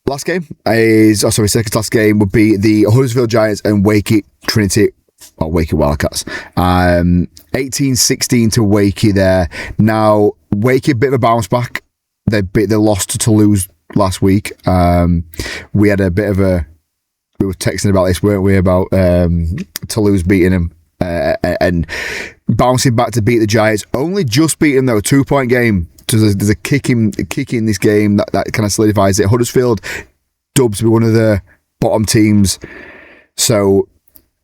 Last game second last game would be the Huddersfield Giants and Wakey Trinity, or Wakey Wildcats. 18-16 to Wakey there. Now Wakey, a bit of a bounce back. They lost to Toulouse last week. We had a bit of we were texting about this, weren't we, about Toulouse beating them and bouncing back to beat the Giants. Only just beaten though, 2-point game. So there's a kick in this game that kind of solidifies it. Huddersfield dubbed to be one of the bottom teams. So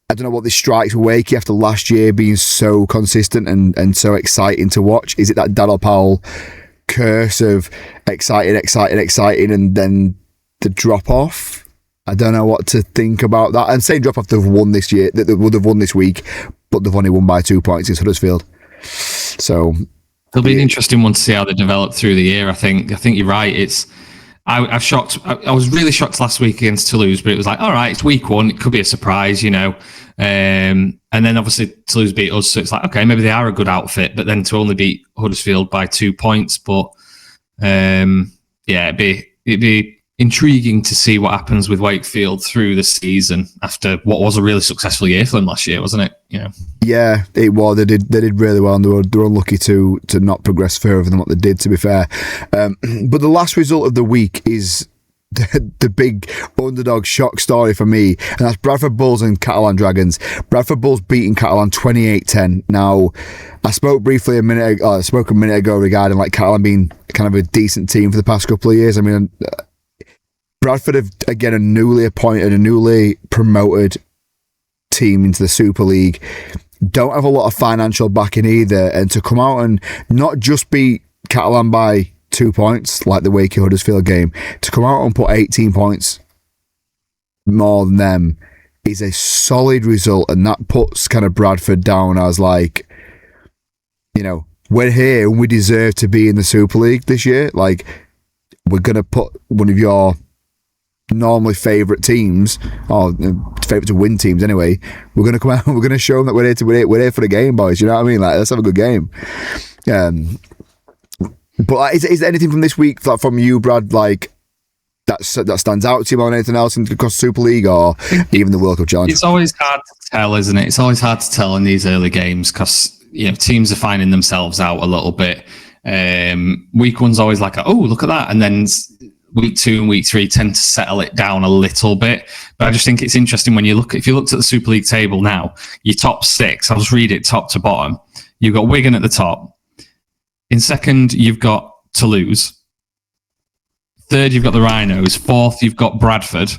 I don't know what this strikes Wakey after last year being so consistent and so exciting to watch. Is it that Daniel Powell curse of exciting, and then the drop off? I don't know what to think about that. And same drop off they've won this year, that they would have won this week, but they've only won by 2 points against Huddersfield. So it'll be an interesting one to see how they develop through the year. I think you're right. I was really shocked last week against Toulouse, but it was like, all right, it's week 1. It could be a surprise, you know. And then obviously Toulouse beat us, so it's like, okay, maybe they are a good outfit. But then to only beat Huddersfield by 2 points, but it'd be intriguing to see what happens with Wakefield through the season after what was a really successful year for them last year, wasn't it? You know. Yeah, it was. They did really well, and they were unlucky to not progress further than what they did, to be fair. But the last result of the week is the big underdog shock story for me, and that's Bradford Bulls and Catalan Dragons. Bradford Bulls beating Catalan 28-10. Now, I spoke briefly a minute ago regarding like Catalan being kind of a decent team for the past couple of years. I mean, Bradford have, again, a newly promoted team into the Super League. Don't have a lot of financial backing either. And to come out and not just beat Catalan by 2 points, like the Wakey Huddersfield game, to come out and put 18 points more than them is a solid result. And that puts kind of Bradford down as like, you know, we're here and we deserve to be in the Super League this year. Like, we're going to put one of your normally favourite teams, or favourite to win teams anyway, we're going to come out and we're going to show them that we're here for the game, boys. You know what I mean? Like, let's have a good game. But is there anything from this week, like, from you, Brad, like, that stands out to you more than anything else across Super League or even the World Cup Challenge? It's always hard to tell, isn't it? It's always hard to tell in these early games because, you know, teams are finding themselves out a little bit. Week one's always like, oh, look at that. And then week 2 and week 3 tend to settle it down a little bit. But I just think it's interesting when if you looked at the Super League table now, your top 6, I'll just read it top to bottom. You've got Wigan at the top. In second, you've got Toulouse. Third, you've got the Rhinos. Fourth, you've got Bradford.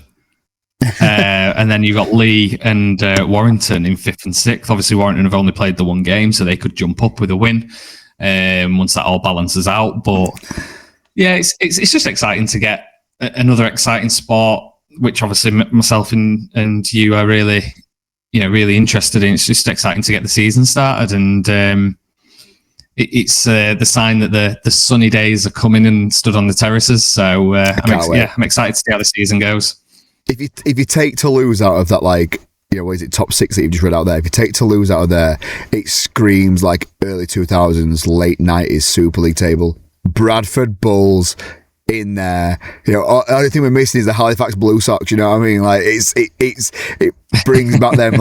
And then you've got Lee and Warrington in 5th and 6th. Obviously, Warrington have only played the one game, so they could jump up with a win once that all balances out. But yeah, it's just exciting to get another exciting sport, which obviously myself and you are really interested in. It's just exciting to get the season started, and it's the sign that the sunny days are coming and stood on the terraces. So I'm excited to see how the season goes. If you take Toulouse out of that, like, you know, what is it, top 6 that you've just read out there? If you take Toulouse out of there, it screams like early 2000s, late 90s Super League table. Bradford Bulls in there. You know, the only thing we're missing is the Halifax Blue Sox. You know what I mean? Like, it brings back them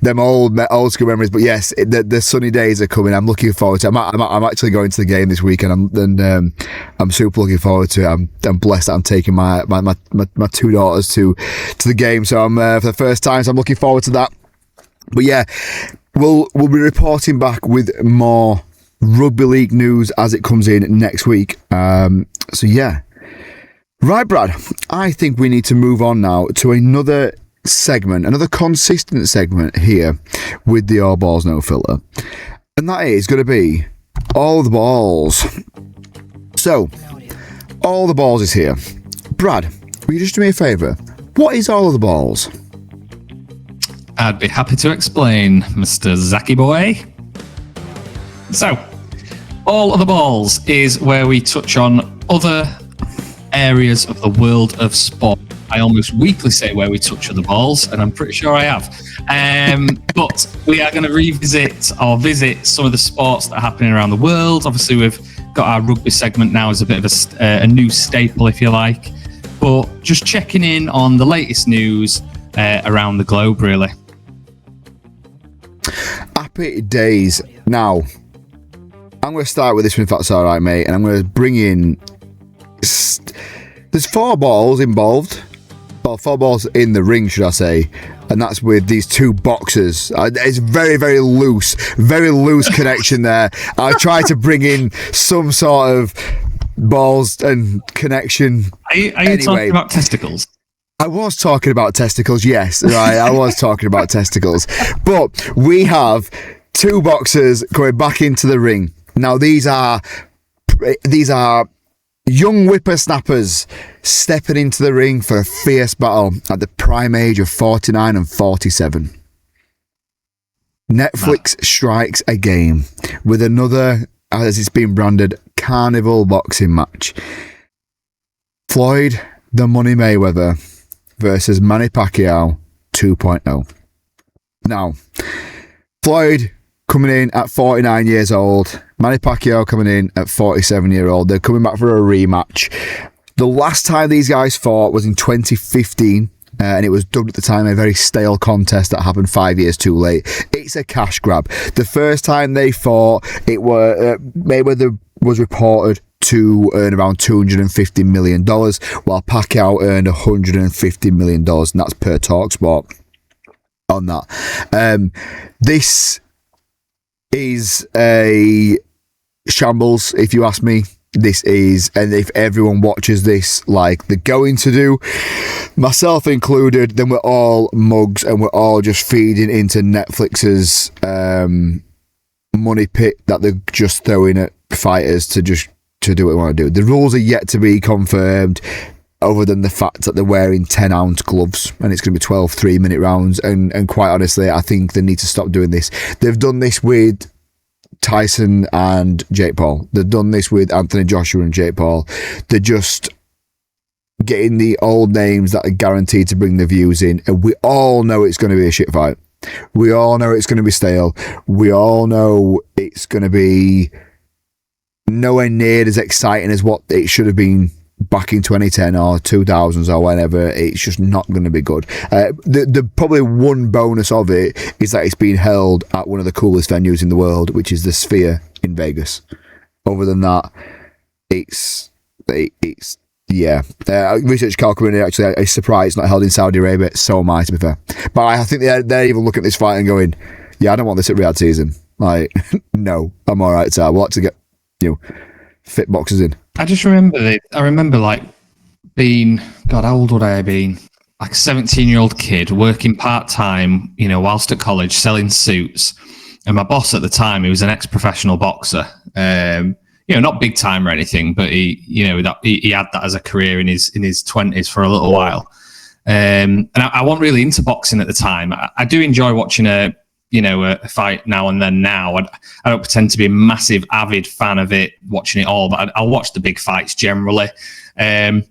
them old school memories. But yes, the sunny days are coming. I'm looking forward to it. I'm actually going to the game this weekend, and I'm super looking forward to it. I'm blessed that I'm taking my 2 daughters to the game. So I'm for the first time. So I'm looking forward to that. But yeah, we'll be reporting back with more Rugby League news as it comes in next week. So yeah. Right, Brad, I think we need to move on now to another segment, another consistent segment here with the All Balls No Filter. And that is going to be All the Balls. So, All the Balls is here. Brad, will you just do me a favour? What is All of the Balls? I'd be happy to explain, Mr. Zacky Boy. So, All of the Balls is where we touch on other areas of the world of sport. I almost weekly say where we touch on the balls, and I'm pretty sure I have. But we are going to revisit or visit some of the sports that are happening around the world. Obviously, we've got our rugby segment now as a bit of a new staple, if you like. But just checking in on the latest news around the globe, really. Happy days. Now, I'm going to start with this one, if that's all right, mate. And I'm going to bring in... There's 4 balls involved. Well, 4 balls in the ring, should I say. And that's with these 2 boxers. It's very, very loose connection there. I tried to bring in some sort of balls and connection. Are you talking about testicles? I was talking about testicles, yes. Right, I was talking about testicles. But we have 2 boxers going back into the ring. Now, these are young whippersnappers stepping into the ring for a fierce battle at the prime age of 49 and 47. Netflix strikes again with another, as it's been branded, carnival boxing match. Floyd the Money Mayweather versus Manny Pacquiao 2.0. Now, Floyd coming in at 49 years old. Manny Pacquiao coming in at 47-year-old. They're coming back for a rematch. The last time these guys fought was in 2015, and it was dubbed at the time a very stale contest that happened 5 years too late. It's a cash grab. The first time they fought, Mayweather was reported to earn around $250 million, while Pacquiao earned $150 million, and that's per TalkSport on that. This is a shambles, if you ask me. This is, and if everyone watches this like they're going to do, myself included, then we're all mugs and we're all just feeding into Netflix's money pit that they're just throwing at fighters to do what they want to do. The rules are yet to be confirmed, other than the fact that they're wearing 10-ounce gloves and it's going to be 12 3-minute rounds. And quite honestly, I think they need to stop doing this. They've done this with Tyson and Jake Paul. They've done this with Anthony Joshua and Jake Paul. They're just getting the old names that are guaranteed to bring the views in, and we all know it's going to be a shit fight. We all know it's going to be stale. We all know it's going to be nowhere near as exciting as what it should have been back in 2010 or 2000s or whenever. It's just not going to be good. The probably one bonus of it is that it's being held at one of the coolest venues in the world, which is the Sphere in Vegas. Other than that, it's yeah. Research Carl coming in, actually, is surprised it's not held in Saudi Arabia. So am I, to be fair. But I think they're even looking at this fight and going, yeah, I don't want this at Riyadh season. Like, no, I'm all right, so we'll have to get, fit boxers in. I just remember like being, God, how old would I have been? Like a 17-year-old kid working part-time, whilst at college, selling suits. And my boss at the time, he was an ex-professional boxer. Not big time or anything, but he had that as a career in his 20s for a little while. And I wasn't really into boxing at the time. I do enjoy watching a fight now and then. Now I don't pretend to be a massive avid fan of it, watching it all, but I'll watch the big fights generally. But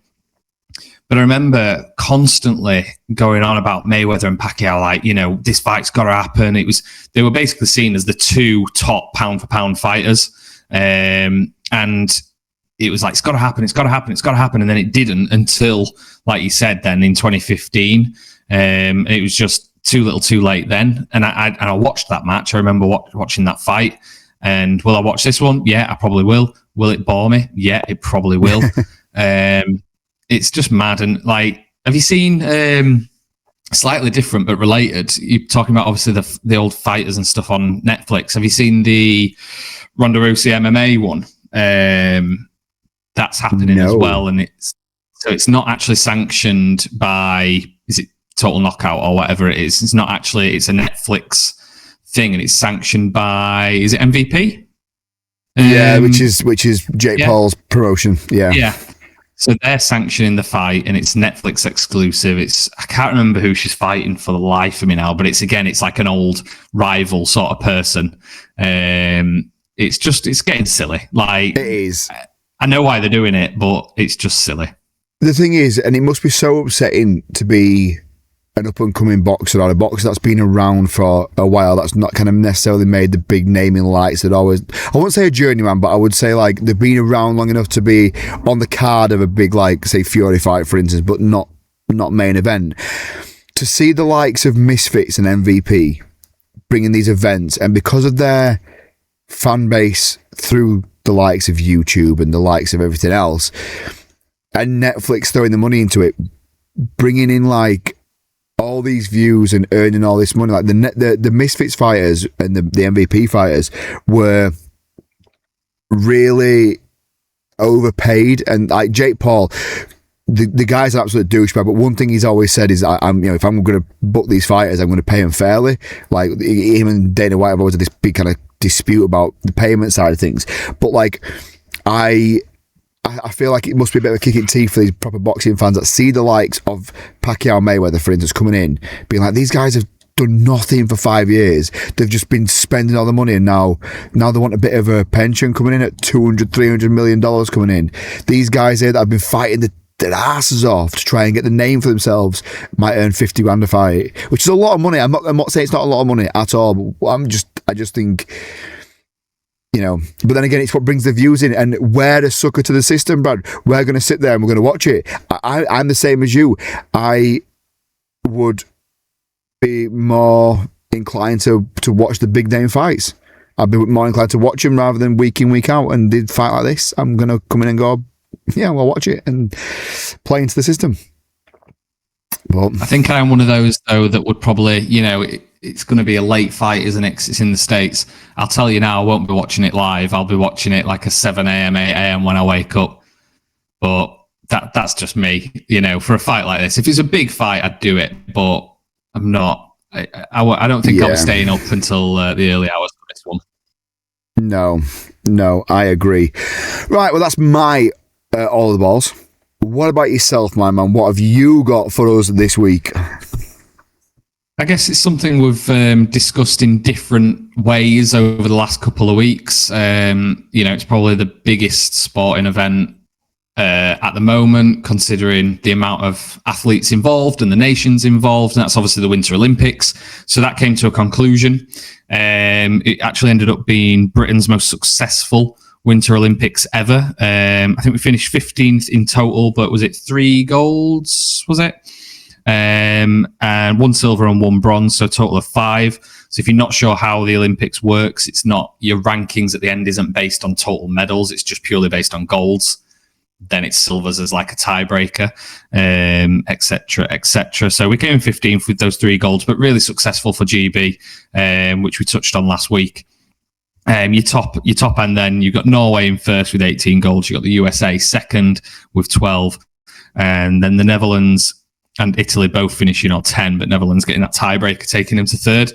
I remember constantly going on about Mayweather and Pacquiao, like, this fight's got to happen. They were basically seen as the two top pound for pound fighters. And it was like, it's got to happen. And then it didn't until, like you said, then in 2015, it was just too little too late then. And I watched that match. I remember watching that fight. And will I watch this one? Yeah, I probably will. Will it bore me? Yeah, it probably will. It's just mad. And like, have you seen, slightly different but related, you're talking about obviously the old fighters and stuff on Netflix. Have you seen the Ronda Rousey MMA one? That's happening as well, and it's not actually sanctioned by, is it Total Knockout or whatever it is? It's not actually, it's a Netflix thing, and it's sanctioned by, is it MVP? Which is Jake Paul's promotion. Yeah. So they're sanctioning the fight, and it's Netflix exclusive. I can't remember who she's fighting for the life of me now, but it's like an old rival sort of person. It's getting silly. Like, it is. I know why they're doing it, but it's just silly. The thing is, and it must be so upsetting to be an up-and-coming boxer or a boxer that's been around for a while, that's not kind of necessarily made the big name in lights that always, I wouldn't say a journeyman, but I would say like they've been around long enough to be on the card of a big, like, say, Fury fight, for instance, but not main event. To see the likes of Misfits and MVP bringing these events, and because of their fan base through the likes of YouTube and the likes of everything else, and Netflix throwing the money into it, bringing in like all these views and earning all this money, like the Misfits fighters and the MVP fighters were really overpaid. And like Jake Paul, the guy's an absolute douchebag, but one thing he's always said is, if I'm going to book these fighters, I'm going to pay them fairly. Like, him and Dana White have always had this big kind of dispute about the payment side of things. But like, I feel like it must be a bit of a kick in teeth for these proper boxing fans that see the likes of Pacquiao, Mayweather, for instance, coming in, being like, these guys have done nothing for 5 years. They've just been spending all the money, and now they want a bit of a pension coming in at $200-300 million coming in. These guys here that have been fighting their asses off to try and get the name for themselves might earn 50 grand a fight, which is a lot of money. I'm not saying it's not a lot of money at all, but I just think, but then again, it's what brings the views in, and we're a sucker to the system, Brad. We're going to sit there and we're going to watch it. I'm the same as you. I would be more inclined to watch the big name fights. I'd be more inclined to watch them rather than week in, week out. And did fight like this, I'm going to come in and go, yeah, we'll watch it and play into the system. But I think I'm one of those, though, that would probably, it's going to be a late fight, isn't it? 'Cause it's in the States. I'll tell you now, I won't be watching it live. I'll be watching it like a 7 a.m., 8 a.m. when I wake up. But that's just me, for a fight like this. If it's a big fight, I'd do it. But I'm not. I don't think I'll be staying up until the early hours for this one. No, I agree. Right, well, that's my all of the balls. What about yourself, my man? What have you got for us this week? I guess it's something we've discussed in different ways over the last couple of weeks. It's probably the biggest sporting event at the moment, considering the amount of athletes involved and the nations involved, and that's obviously the Winter Olympics. So that came to a conclusion. It actually ended up being Britain's most successful Winter Olympics ever. I think we finished 15th in total, but was it 3 golds? Was it? And 1 silver and 1 bronze, so a total of 5. So if you're not sure how the Olympics works, it's not, your rankings at the end isn't based on total medals, it's just purely based on golds. Then it's silvers as like a tiebreaker, etc., etc. So we came in 15th with those 3 golds, but really successful for GB, which we touched on last week. Your top end, then you've got Norway in first with 18 golds. You got the USA second with 12, and then the Netherlands and Italy both finishing on 10, but Netherlands getting that tiebreaker, taking them to third.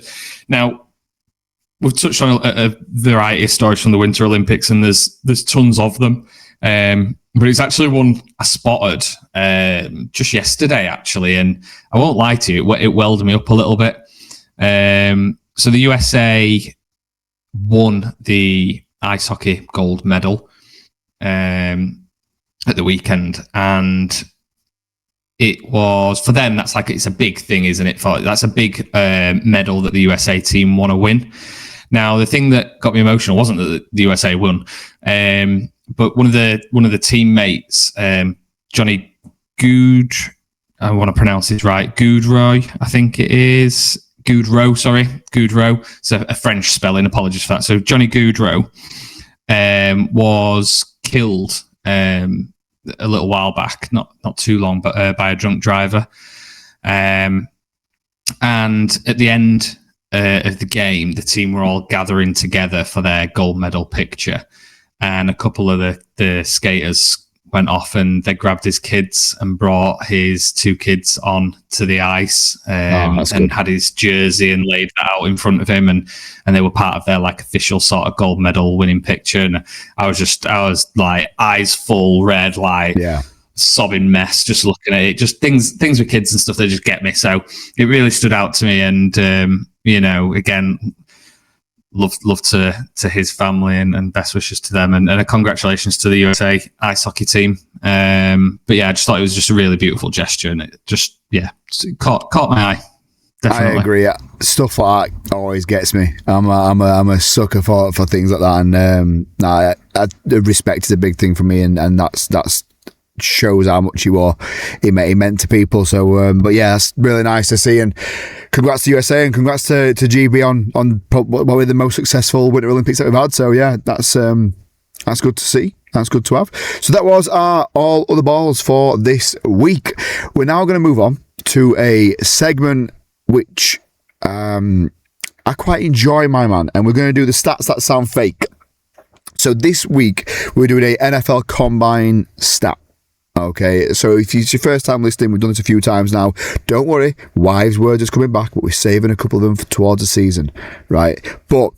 Now, we've touched on a variety of stories from the Winter Olympics, and there's tons of them. But it's actually one I spotted just yesterday, actually, and I won't lie to you, it welled me up a little bit. So the USA won the ice hockey gold medal at the weekend, and it was, for them, that's like, it's a big thing, isn't it? That's a big medal that the USA team want to win. Now, the thing that got me emotional wasn't that the USA won, but one of the teammates, Johnny I want to pronounce it right, Goudreau, I think it is. Goudreau. It's a French spelling, apologies for that. So Johnny Goudreau was killed a little while back, not too long, but by a drunk driver. And at the end of the game, the team were all gathering together for their gold medal picture, and a couple of the skaters went off and they grabbed his kids and brought his 2 kids on to the ice, and had his jersey and laid that out in front of him, and they were part of their like official sort of gold medal winning picture. And I was like eyes full red, like sobbing mess, just looking at it. Just things with kids and stuff that just get me. So it really stood out to me, and again, love to his family, and best wishes to them, and a congratulations to the USA ice hockey team. But yeah, I just thought it was just a really beautiful gesture, and it just caught my eye. Definitely. I agree. Stuff like that always gets me. I'm a sucker for things like that, and respect is a big thing for me, and that's shows how much it meant to people. So but yeah, that's really nice to see, and congrats to USA, and congrats to GB on probably the most successful Winter Olympics that we've had. So yeah, that's good to see. That's good to have. So that was our all other balls for this week. We're now going to move on to a segment which I quite enjoy, my man, and we're going to do the stats that sound fake. So this week we're doing a NFL Combine stat. Okay, so if it's your first time listening, we've done this a few times now. Don't worry, wives' words is coming back, but we're saving a couple of them towards the season, right? But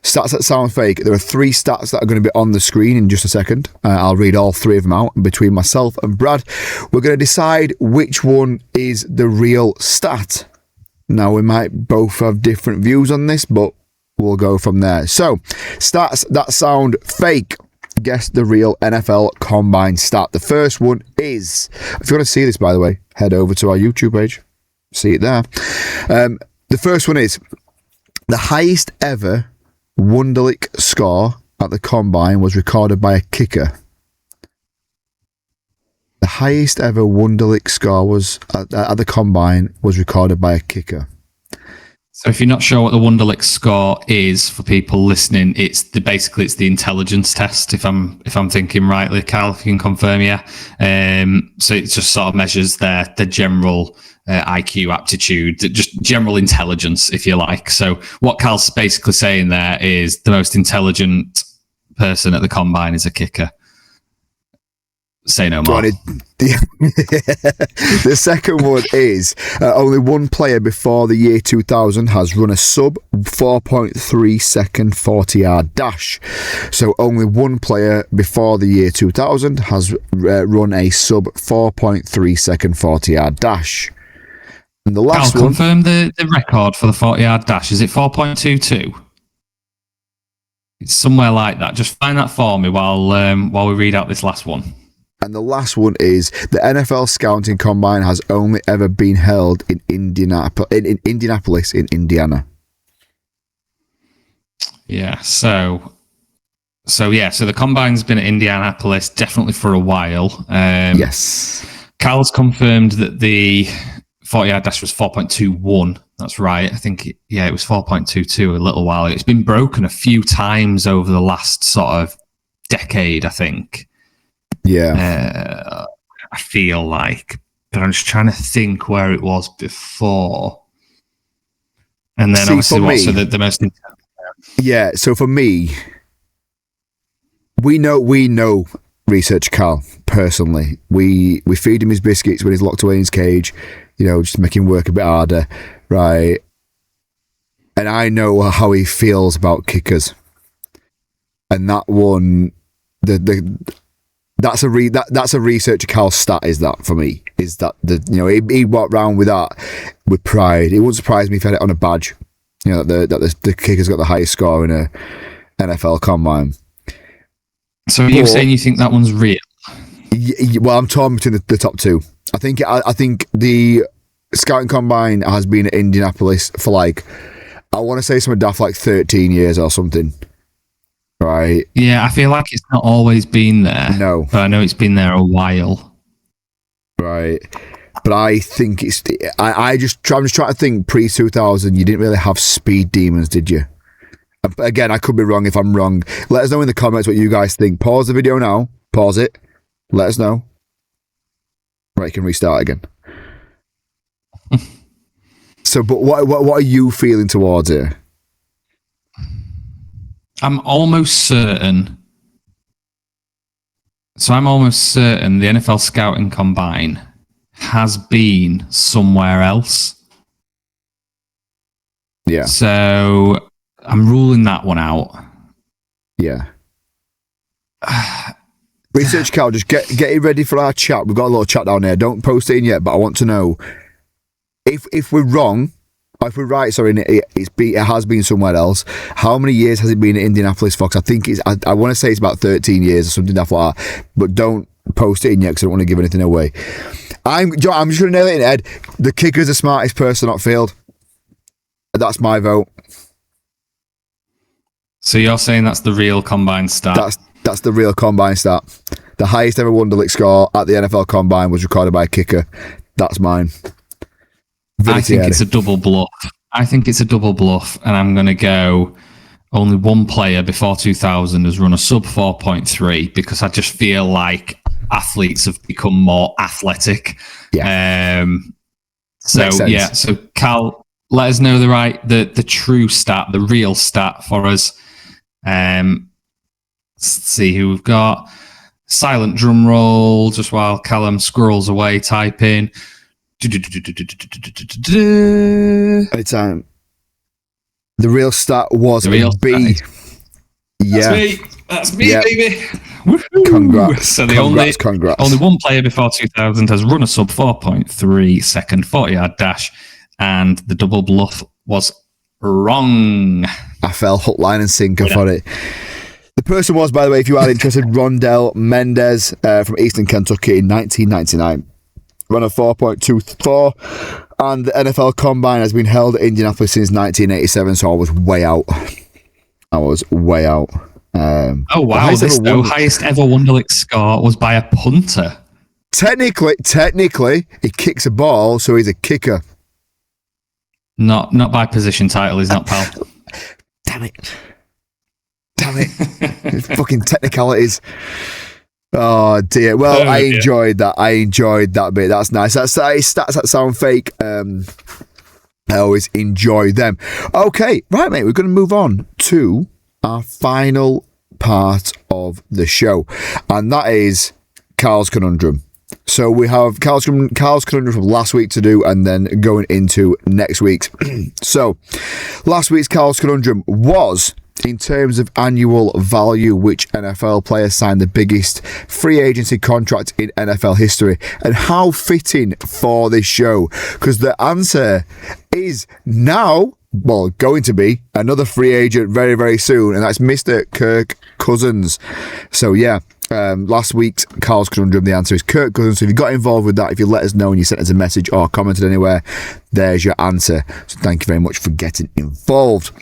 stats that sound fake, there are 3 stats that are going to be on the screen in just a second. I'll read all 3 of them out, and between myself and Brad, we're going to decide which one is the real stat. Now, we might both have different views on this, but we'll go from there. So, stats that sound fake. Guess the real NFL Combine stat. The first one is, if you want to see this, by the way, head over to our YouTube page. See it there. The first one is, the highest ever Wunderlich score at the Combine was recorded by a kicker. The highest ever Wunderlich score was at the Combine was recorded by a kicker. So if you're not sure what the Wunderlich score is, for people listening, it's the intelligence test. If I'm thinking rightly, Carl, if you can confirm, yeah. So it just sort of measures their general IQ, aptitude, just general intelligence, if you like. So what Carl's basically saying there is the most intelligent person at the Combine is a kicker. Say no more. The second one is only one player before the year 2000 has run a sub 4.3 second 40-yard dash. So only one player before the year 2000 has run a sub 4.3 second 40-yard dash. And the last I'll one. confirm the record for the 40-yard dash. Is it 4.22? It's somewhere like that. Just find that for me while we read out this last one. And the last one is the NFL Scouting Combine has only ever been held in Indianapolis, in Indiana. Yeah, so the combine's been at Indianapolis definitely for a while. Yes. Cal's confirmed that the 40-yard dash was 4.21. That's right. I think it was 4.22 a little while ago. It's been broken a few times over the last sort of decade, I think. Yeah. I feel like, but I'm just trying to think where it was before. And then obviously the most. Yeah. So for me, we know Research Cal personally. We feed him his biscuits when he's locked away in his cage. Just make him work a bit harder, right? And I know how he feels about kickers. And that one, that's a Research Cal stat. Is that for me? Is that he walked around with that with pride. It wouldn't surprise me if he had it on a badge. That the kicker's got the highest score in a NFL combine. So you're saying you think that one's real? Well, I'm torn between the top two. I think the Scouting Combine has been at Indianapolis for I want to say something daft 13 years or something. Right. Yeah, I feel like it's not always been there. No. But I know it's been there a while. Right. But I think I'm just trying to think pre-2000, you didn't really have speed demons, did you? Again, I could be wrong. If I'm wrong, let us know in the comments what you guys think. Pause the video now. Pause it. Let us know. Right, you can restart again. So, but what are you feeling towards it? I'm almost certain. So I'm almost certain the NFL Scouting Combine has been somewhere else. Yeah. So I'm ruling that one out. Yeah. Research Cal, just get it ready for our chat. We've got a little chat down there. Don't post it in yet, but I want to know if we're wrong, or if we're right. Sorry, it has been somewhere else. How many years has it been at Indianapolis Fox? I think I want to say it's about 13 years or something like that. But don't post it in yet because I don't want to give anything away. I'm just going to nail it in Ed. The kicker's the smartest person on field. That's my vote. So you're saying that's the real combine stat? That's the real combine stat. The highest ever Wonderlic score at the NFL Combine was recorded by a kicker. That's mine. I think it's a double bluff. And I'm going to go only one player before 2000 has run a sub 4.3 because I just feel like athletes have become more athletic. Yeah. So Cal, let us know the true stat, the real stat for us. Let's see who we've got. Silent drum roll, just while Callum scrolls away, typing. Anytime. The real stat was B. Yeah. That's me, baby. Woo-hoo. Congrats. So Congrats. Only one player before 2000 has run a sub 4.3 second 40-yard dash, and the double bluff was wrong. I fell hook, line, and sinker for it. The person was, by the way, if you are interested, Rondell Mendez from Eastern Kentucky in 1999. Ran a 4.24, and the NFL Combine has been held at Indianapolis since 1987, so I was way out. Oh, wow. The highest ever Wonderlic score was by a punter. Technically, he kicks a ball, so he's a kicker. Not by position title, he's not, pal. Damn it. Fucking technicalities. Oh dear. Well, I enjoyed that bit. That's nice. That's stats that sound fake. I always enjoy them. Okay, right, mate. We're going to move on to our final part of the show, and that is Carl's Conundrum. So we have Carl's Conundrum from last week to do, and then going into next week's. So last week's Carl's Conundrum was in terms of annual value, which NFL player signed the biggest free agency contract in NFL history? And how fitting for this show, because the answer is now, well, going to be another free agent very, very soon, and that's Mr. Kirk Cousins. So yeah, last week's Carl's Conundrum, the answer is Kirk Cousins. So if you got involved with that, if you let us know and you sent us a message or commented anywhere, there's your answer. So thank you very much for getting involved.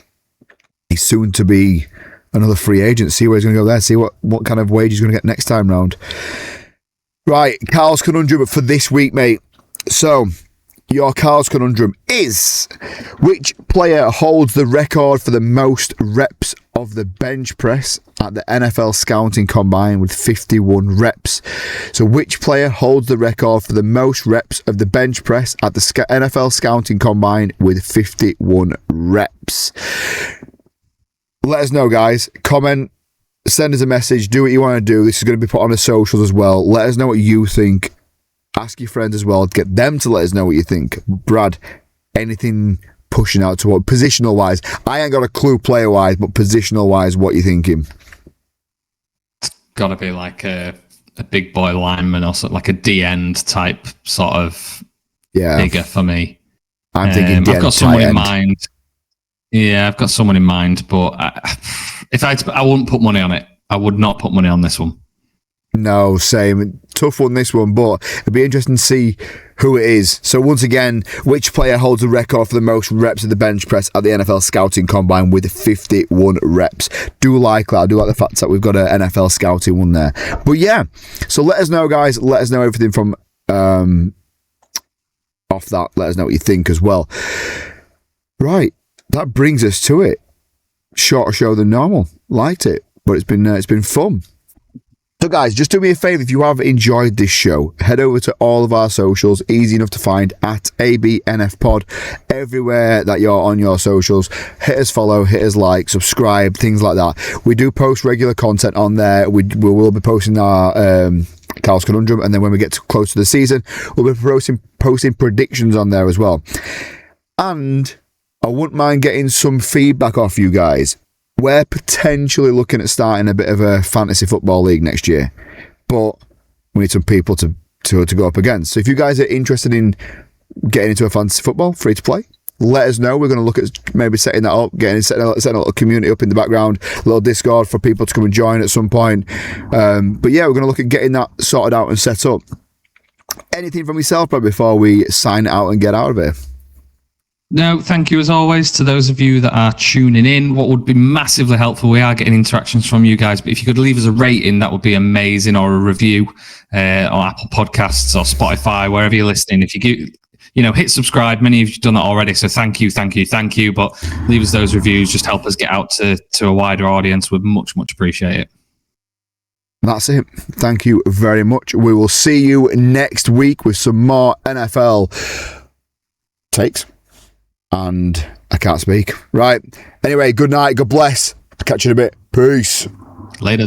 He's soon to be another free agent. See where he's going to go there. See what kind of wage he's going to get next time round. Right, Carl's Conundrum for this week, mate. So, your Carl's Conundrum is: which player holds the record for the most reps of the bench press at the NFL Scouting Combine with 51 reps? So which player holds the record for the most reps of the bench press at the NFL Scouting Combine with 51 reps? Let us know, guys. Comment, send us a message, do what you want to do. This is going to be put on the socials as well. Let us know what you think. Ask your friends as well. Get them to let us know what you think. Brad, anything pushing out to what positional wise? I ain't got a clue player wise, but positional wise, what you thinking? It's got to be like a big boy lineman or something, like a D end type sort of figure for me. I'm thinking I've got someone in mind. Yeah, I've got someone in mind, but I wouldn't put money on it. I would not put money on this one. No, same. Tough one, this one, but it'd be interesting to see who it is. So once again, which player holds the record for the most reps of the bench press at the NFL Scouting Combine with 51 reps? Do like that. I do like the fact that we've got an NFL Scouting one there. But yeah, so let us know, guys. Let us know everything from off that. Let us know what you think as well. Right, that brings us to it. Shorter show than normal. Liked it, but it's been fun. So guys, just do me a favour, if you have enjoyed this show, head over to all of our socials, easy enough to find, at ABNFpod, everywhere that you're on your socials. Hit us follow, hit us like, subscribe, things like that. We do post regular content on there. We will be posting our Carl's Conundrum, and then when we get close to the season, we'll be posting predictions on there as well. And I wouldn't mind getting some feedback off you guys. We're potentially looking at starting a bit of a fantasy football league next year, but we need some people to go up against. So if you guys are interested in getting into a fantasy football, free to play, let us know. We're going to look at maybe setting that up, setting a little community up in the background, a little Discord for people to come and join at some point. But yeah, we're going to look at getting that sorted out and set up. Anything from yourself, but before we sign out and get out of here? No, thank you as always to those of you that are tuning in. What would be massively helpful, we are getting interactions from you guys, but if you could leave us a rating, that would be amazing, or a review on Apple Podcasts or Spotify, wherever you're listening. If you hit subscribe, many of you have done that already, so thank you, but leave us those reviews, just help us get out to a wider audience. We'd much appreciate it. That's it. Thank you very much. We will see you next week with some more NFL takes. And I can't speak. Right. Anyway, good night. God bless. I'll catch you in a bit. Peace. Later.